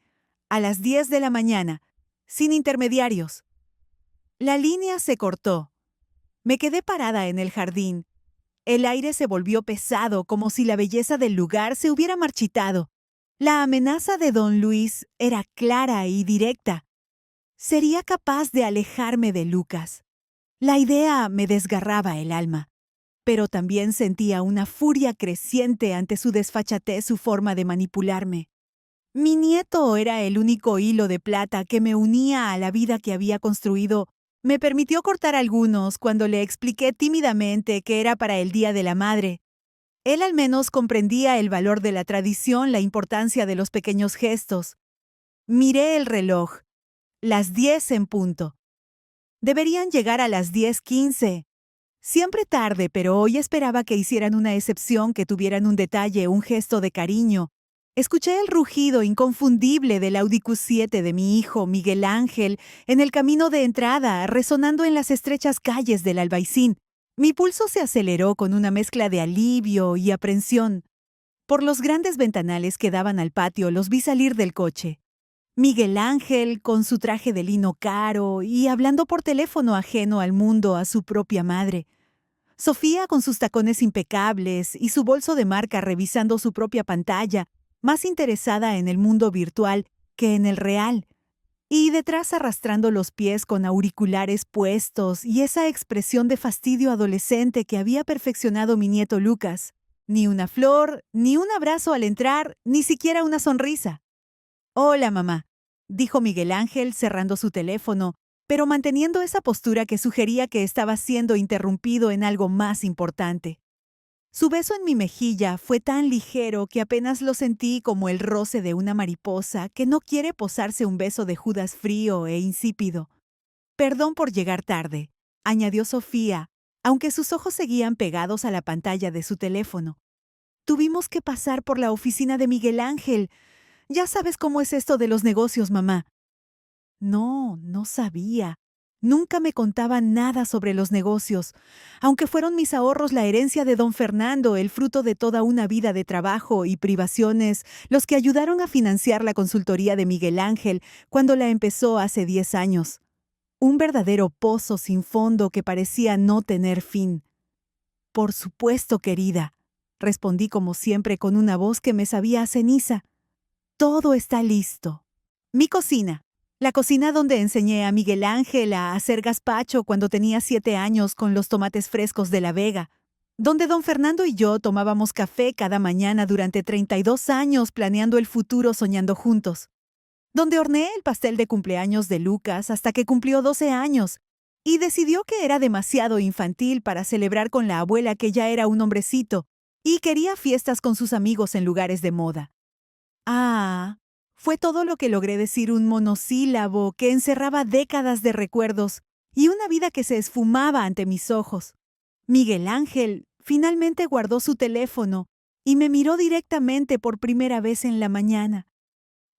a las 10 de la mañana, sin intermediarios. La línea se cortó. Me quedé parada en el jardín. El aire se volvió pesado, como si la belleza del lugar se hubiera marchitado. La amenaza de don Luis era clara y directa. Sería capaz de alejarme de Lucas. La idea me desgarraba el alma, pero también sentía una furia creciente ante su desfachatez, su forma de manipularme. Mi nieto era el único hilo de plata que me unía a la vida que había construido. Me permitió cortar algunos cuando le expliqué tímidamente que era para el Día de la Madre. Él al menos comprendía el valor de la tradición, la importancia de los pequeños gestos. Miré el reloj. Las 10 en punto. Deberían llegar a las 10:15. Siempre tarde, pero hoy esperaba que hicieran una excepción, que tuvieran un detalle, un gesto de cariño. Escuché el rugido inconfundible del Audi Q7 de mi hijo, Miguel Ángel, en el camino de entrada, resonando en las estrechas calles del Albaicín. Mi pulso se aceleró con una mezcla de alivio y aprensión. Por los grandes ventanales que daban al patio los vi salir del coche. Miguel Ángel, con su traje de lino caro y hablando por teléfono, ajeno al mundo, a su propia madre. Sofía, con sus tacones impecables y su bolso de marca, revisando su propia pantalla, más interesada en el mundo virtual que en el real. Y detrás, arrastrando los pies con auriculares puestos y esa expresión de fastidio adolescente que había perfeccionado mi nieto Lucas. Ni una flor, ni un abrazo al entrar, ni siquiera una sonrisa. «Hola, mamá», dijo Miguel Ángel cerrando su teléfono, pero manteniendo esa postura que sugería que estaba siendo interrumpido en algo más importante. Su beso en mi mejilla fue tan ligero que apenas lo sentí como el roce de una mariposa que no quiere posarse un beso de Judas frío e insípido. Perdón por llegar tarde, añadió Sofía, aunque sus ojos seguían pegados a la pantalla de su teléfono. Tuvimos que pasar por la oficina de Miguel Ángel. Ya sabes cómo es esto de los negocios, mamá. No, no sabía. Nunca me contaban nada sobre los negocios, aunque fueron mis ahorros la herencia de don Fernando, el fruto de toda una vida de trabajo y privaciones, los que ayudaron a financiar la consultoría de Miguel Ángel cuando la empezó hace 10 años. Un verdadero pozo sin fondo que parecía no tener fin. Por supuesto, querida, respondí como siempre con una voz que me sabía a ceniza. Todo está listo. Mi cocina. La cocina donde enseñé a Miguel Ángel a hacer gazpacho cuando tenía 7 años con los tomates frescos de La Vega. Donde don Fernando y yo tomábamos café cada mañana durante 32 años planeando el futuro soñando juntos. Donde horneé el pastel de cumpleaños de Lucas hasta que cumplió 12 años y decidió que era demasiado infantil para celebrar con la abuela que ya era un hombrecito y quería fiestas con sus amigos en lugares de moda. Ah, fue todo lo que logré decir un monosílabo que encerraba décadas de recuerdos y una vida que se esfumaba ante mis ojos. Miguel Ángel finalmente guardó su teléfono y me miró directamente por primera vez en la mañana.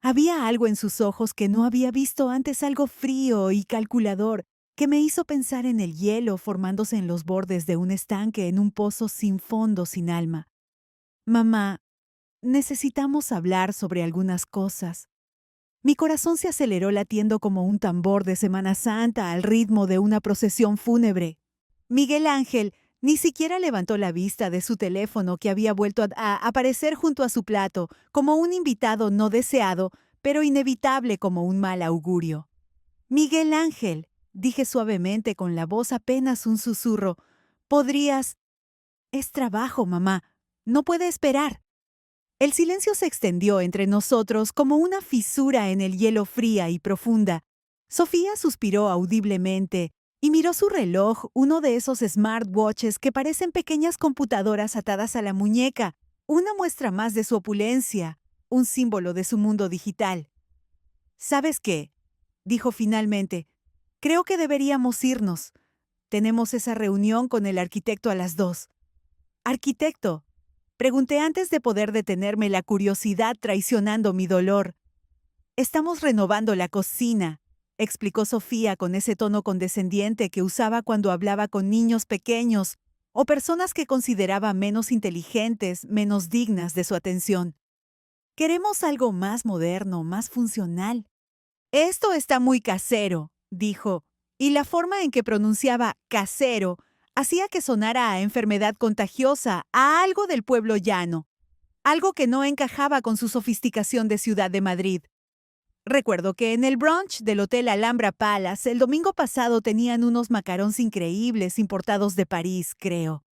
Había algo en sus ojos que no había visto antes, algo frío y calculador, que me hizo pensar en el hielo formándose en los bordes de un estanque en un pozo sin fondo, sin alma. Mamá, necesitamos hablar sobre algunas cosas. Mi corazón se aceleró latiendo como un tambor de Semana Santa al ritmo de una procesión fúnebre. Miguel Ángel ni siquiera levantó la vista de su teléfono que había vuelto a aparecer junto a su plato, como un invitado no deseado, pero inevitable como un mal augurio. Miguel Ángel, dije suavemente con la voz apenas un susurro, ¿podrías? Es trabajo, mamá. No puede esperar. El silencio se extendió entre nosotros como una fisura en el hielo fría y profunda. Sofía suspiró audiblemente y miró su reloj, uno de esos smartwatches que parecen pequeñas computadoras atadas a la muñeca, una muestra más de su opulencia, un símbolo de su mundo digital. ¿Sabes qué? Dijo finalmente. Creo que deberíamos irnos. Tenemos esa reunión con el arquitecto a las 2. Arquitecto, pregunté antes de poder detenerme, la curiosidad traicionando mi dolor. Estamos renovando la cocina, explicó Sofía con ese tono condescendiente que usaba cuando hablaba con niños pequeños o personas que consideraba menos inteligentes, menos dignas de su atención. Queremos algo más moderno, más funcional. Esto está muy casero, dijo, y la forma en que pronunciaba casero hacía que sonara a enfermedad contagiosa, a algo del pueblo llano, algo que no encajaba con su sofisticación de Ciudad de Madrid. Recuerdo que en el brunch del Hotel Alhambra Palace el domingo pasado tenían unos macarons increíbles importados de París, creo.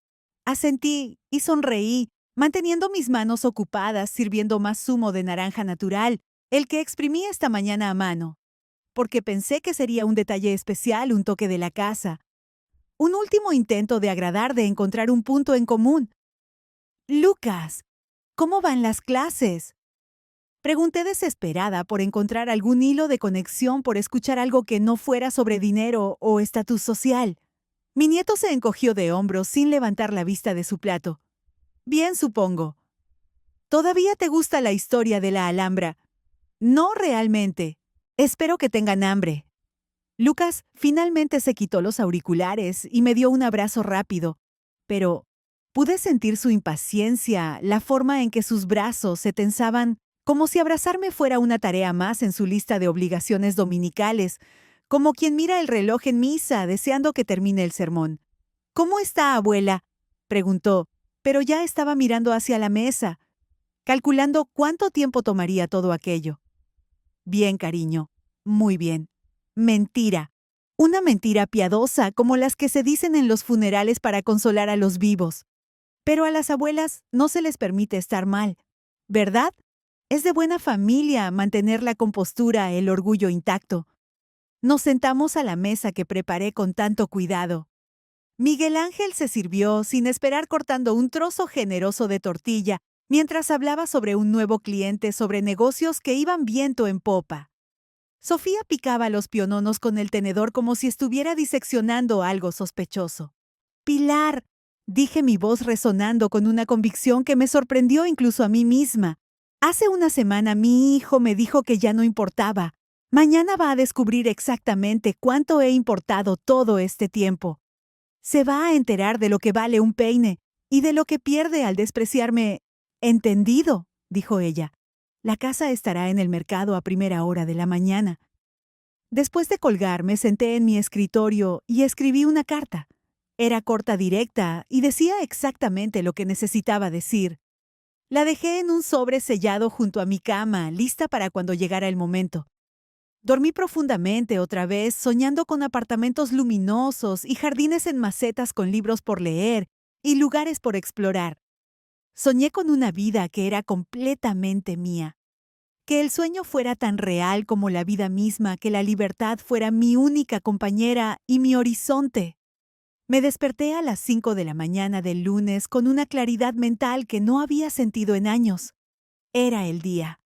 Asentí y sonreí, manteniendo mis manos ocupadas sirviendo más zumo de naranja natural, el que exprimí esta mañana a mano, porque pensé que sería un detalle especial, un toque de la casa. Un último intento de agradar, de encontrar un punto en común. Lucas, ¿cómo van las clases? Pregunté desesperada por encontrar algún hilo de conexión, por escuchar algo que no fuera sobre dinero o estatus social. Mi nieto se encogió de hombros sin levantar la vista de su plato. Bien, supongo. ¿Todavía te gusta la historia de la Alhambra? No realmente. Espero que tengan hambre. Lucas finalmente se quitó los auriculares y me dio un abrazo rápido, pero pude sentir su impaciencia, la forma en que sus brazos se tensaban, como si abrazarme fuera una tarea más en su lista de obligaciones dominicales, como quien mira el reloj en misa deseando que termine el sermón. ¿Cómo está, abuela?, preguntó, pero ya estaba mirando hacia la mesa, calculando cuánto tiempo tomaría todo aquello. Bien, cariño, muy bien. Mentira. Una mentira piadosa como las que se dicen en los funerales para consolar a los vivos. Pero a las abuelas no se les permite estar mal, ¿verdad? Es de buena familia mantener la compostura, el orgullo intacto. Nos sentamos a la mesa que preparé con tanto cuidado. Miguel Ángel se sirvió sin esperar cortando un trozo generoso de tortilla mientras hablaba sobre un nuevo cliente sobre negocios que iban viento en popa. Sofía picaba los piononos con el tenedor como si estuviera diseccionando algo sospechoso. «Pilar», dije, mi voz resonando con una convicción que me sorprendió incluso a mí misma. «Hace una semana mi hijo me dijo que ya no importaba. Mañana va a descubrir exactamente cuánto he importado todo este tiempo. Se va a enterar de lo que vale un peine y de lo que pierde al despreciarme». «Entendido», dijo ella. «La casa estará en el mercado a primera hora de la mañana». Después de colgar, me senté en mi escritorio y escribí una carta. Era corta, directa, y decía exactamente lo que necesitaba decir. La dejé en un sobre sellado junto a mi cama, lista para cuando llegara el momento. Dormí profundamente otra vez, soñando con apartamentos luminosos y jardines en macetas con libros por leer y lugares por explorar. Soñé con una vida que era completamente mía. Que el sueño fuera tan real como la vida misma, que la libertad fuera mi única compañera y mi horizonte. Me desperté a las 5 de la mañana del lunes con una claridad mental que no había sentido en años. Era el día.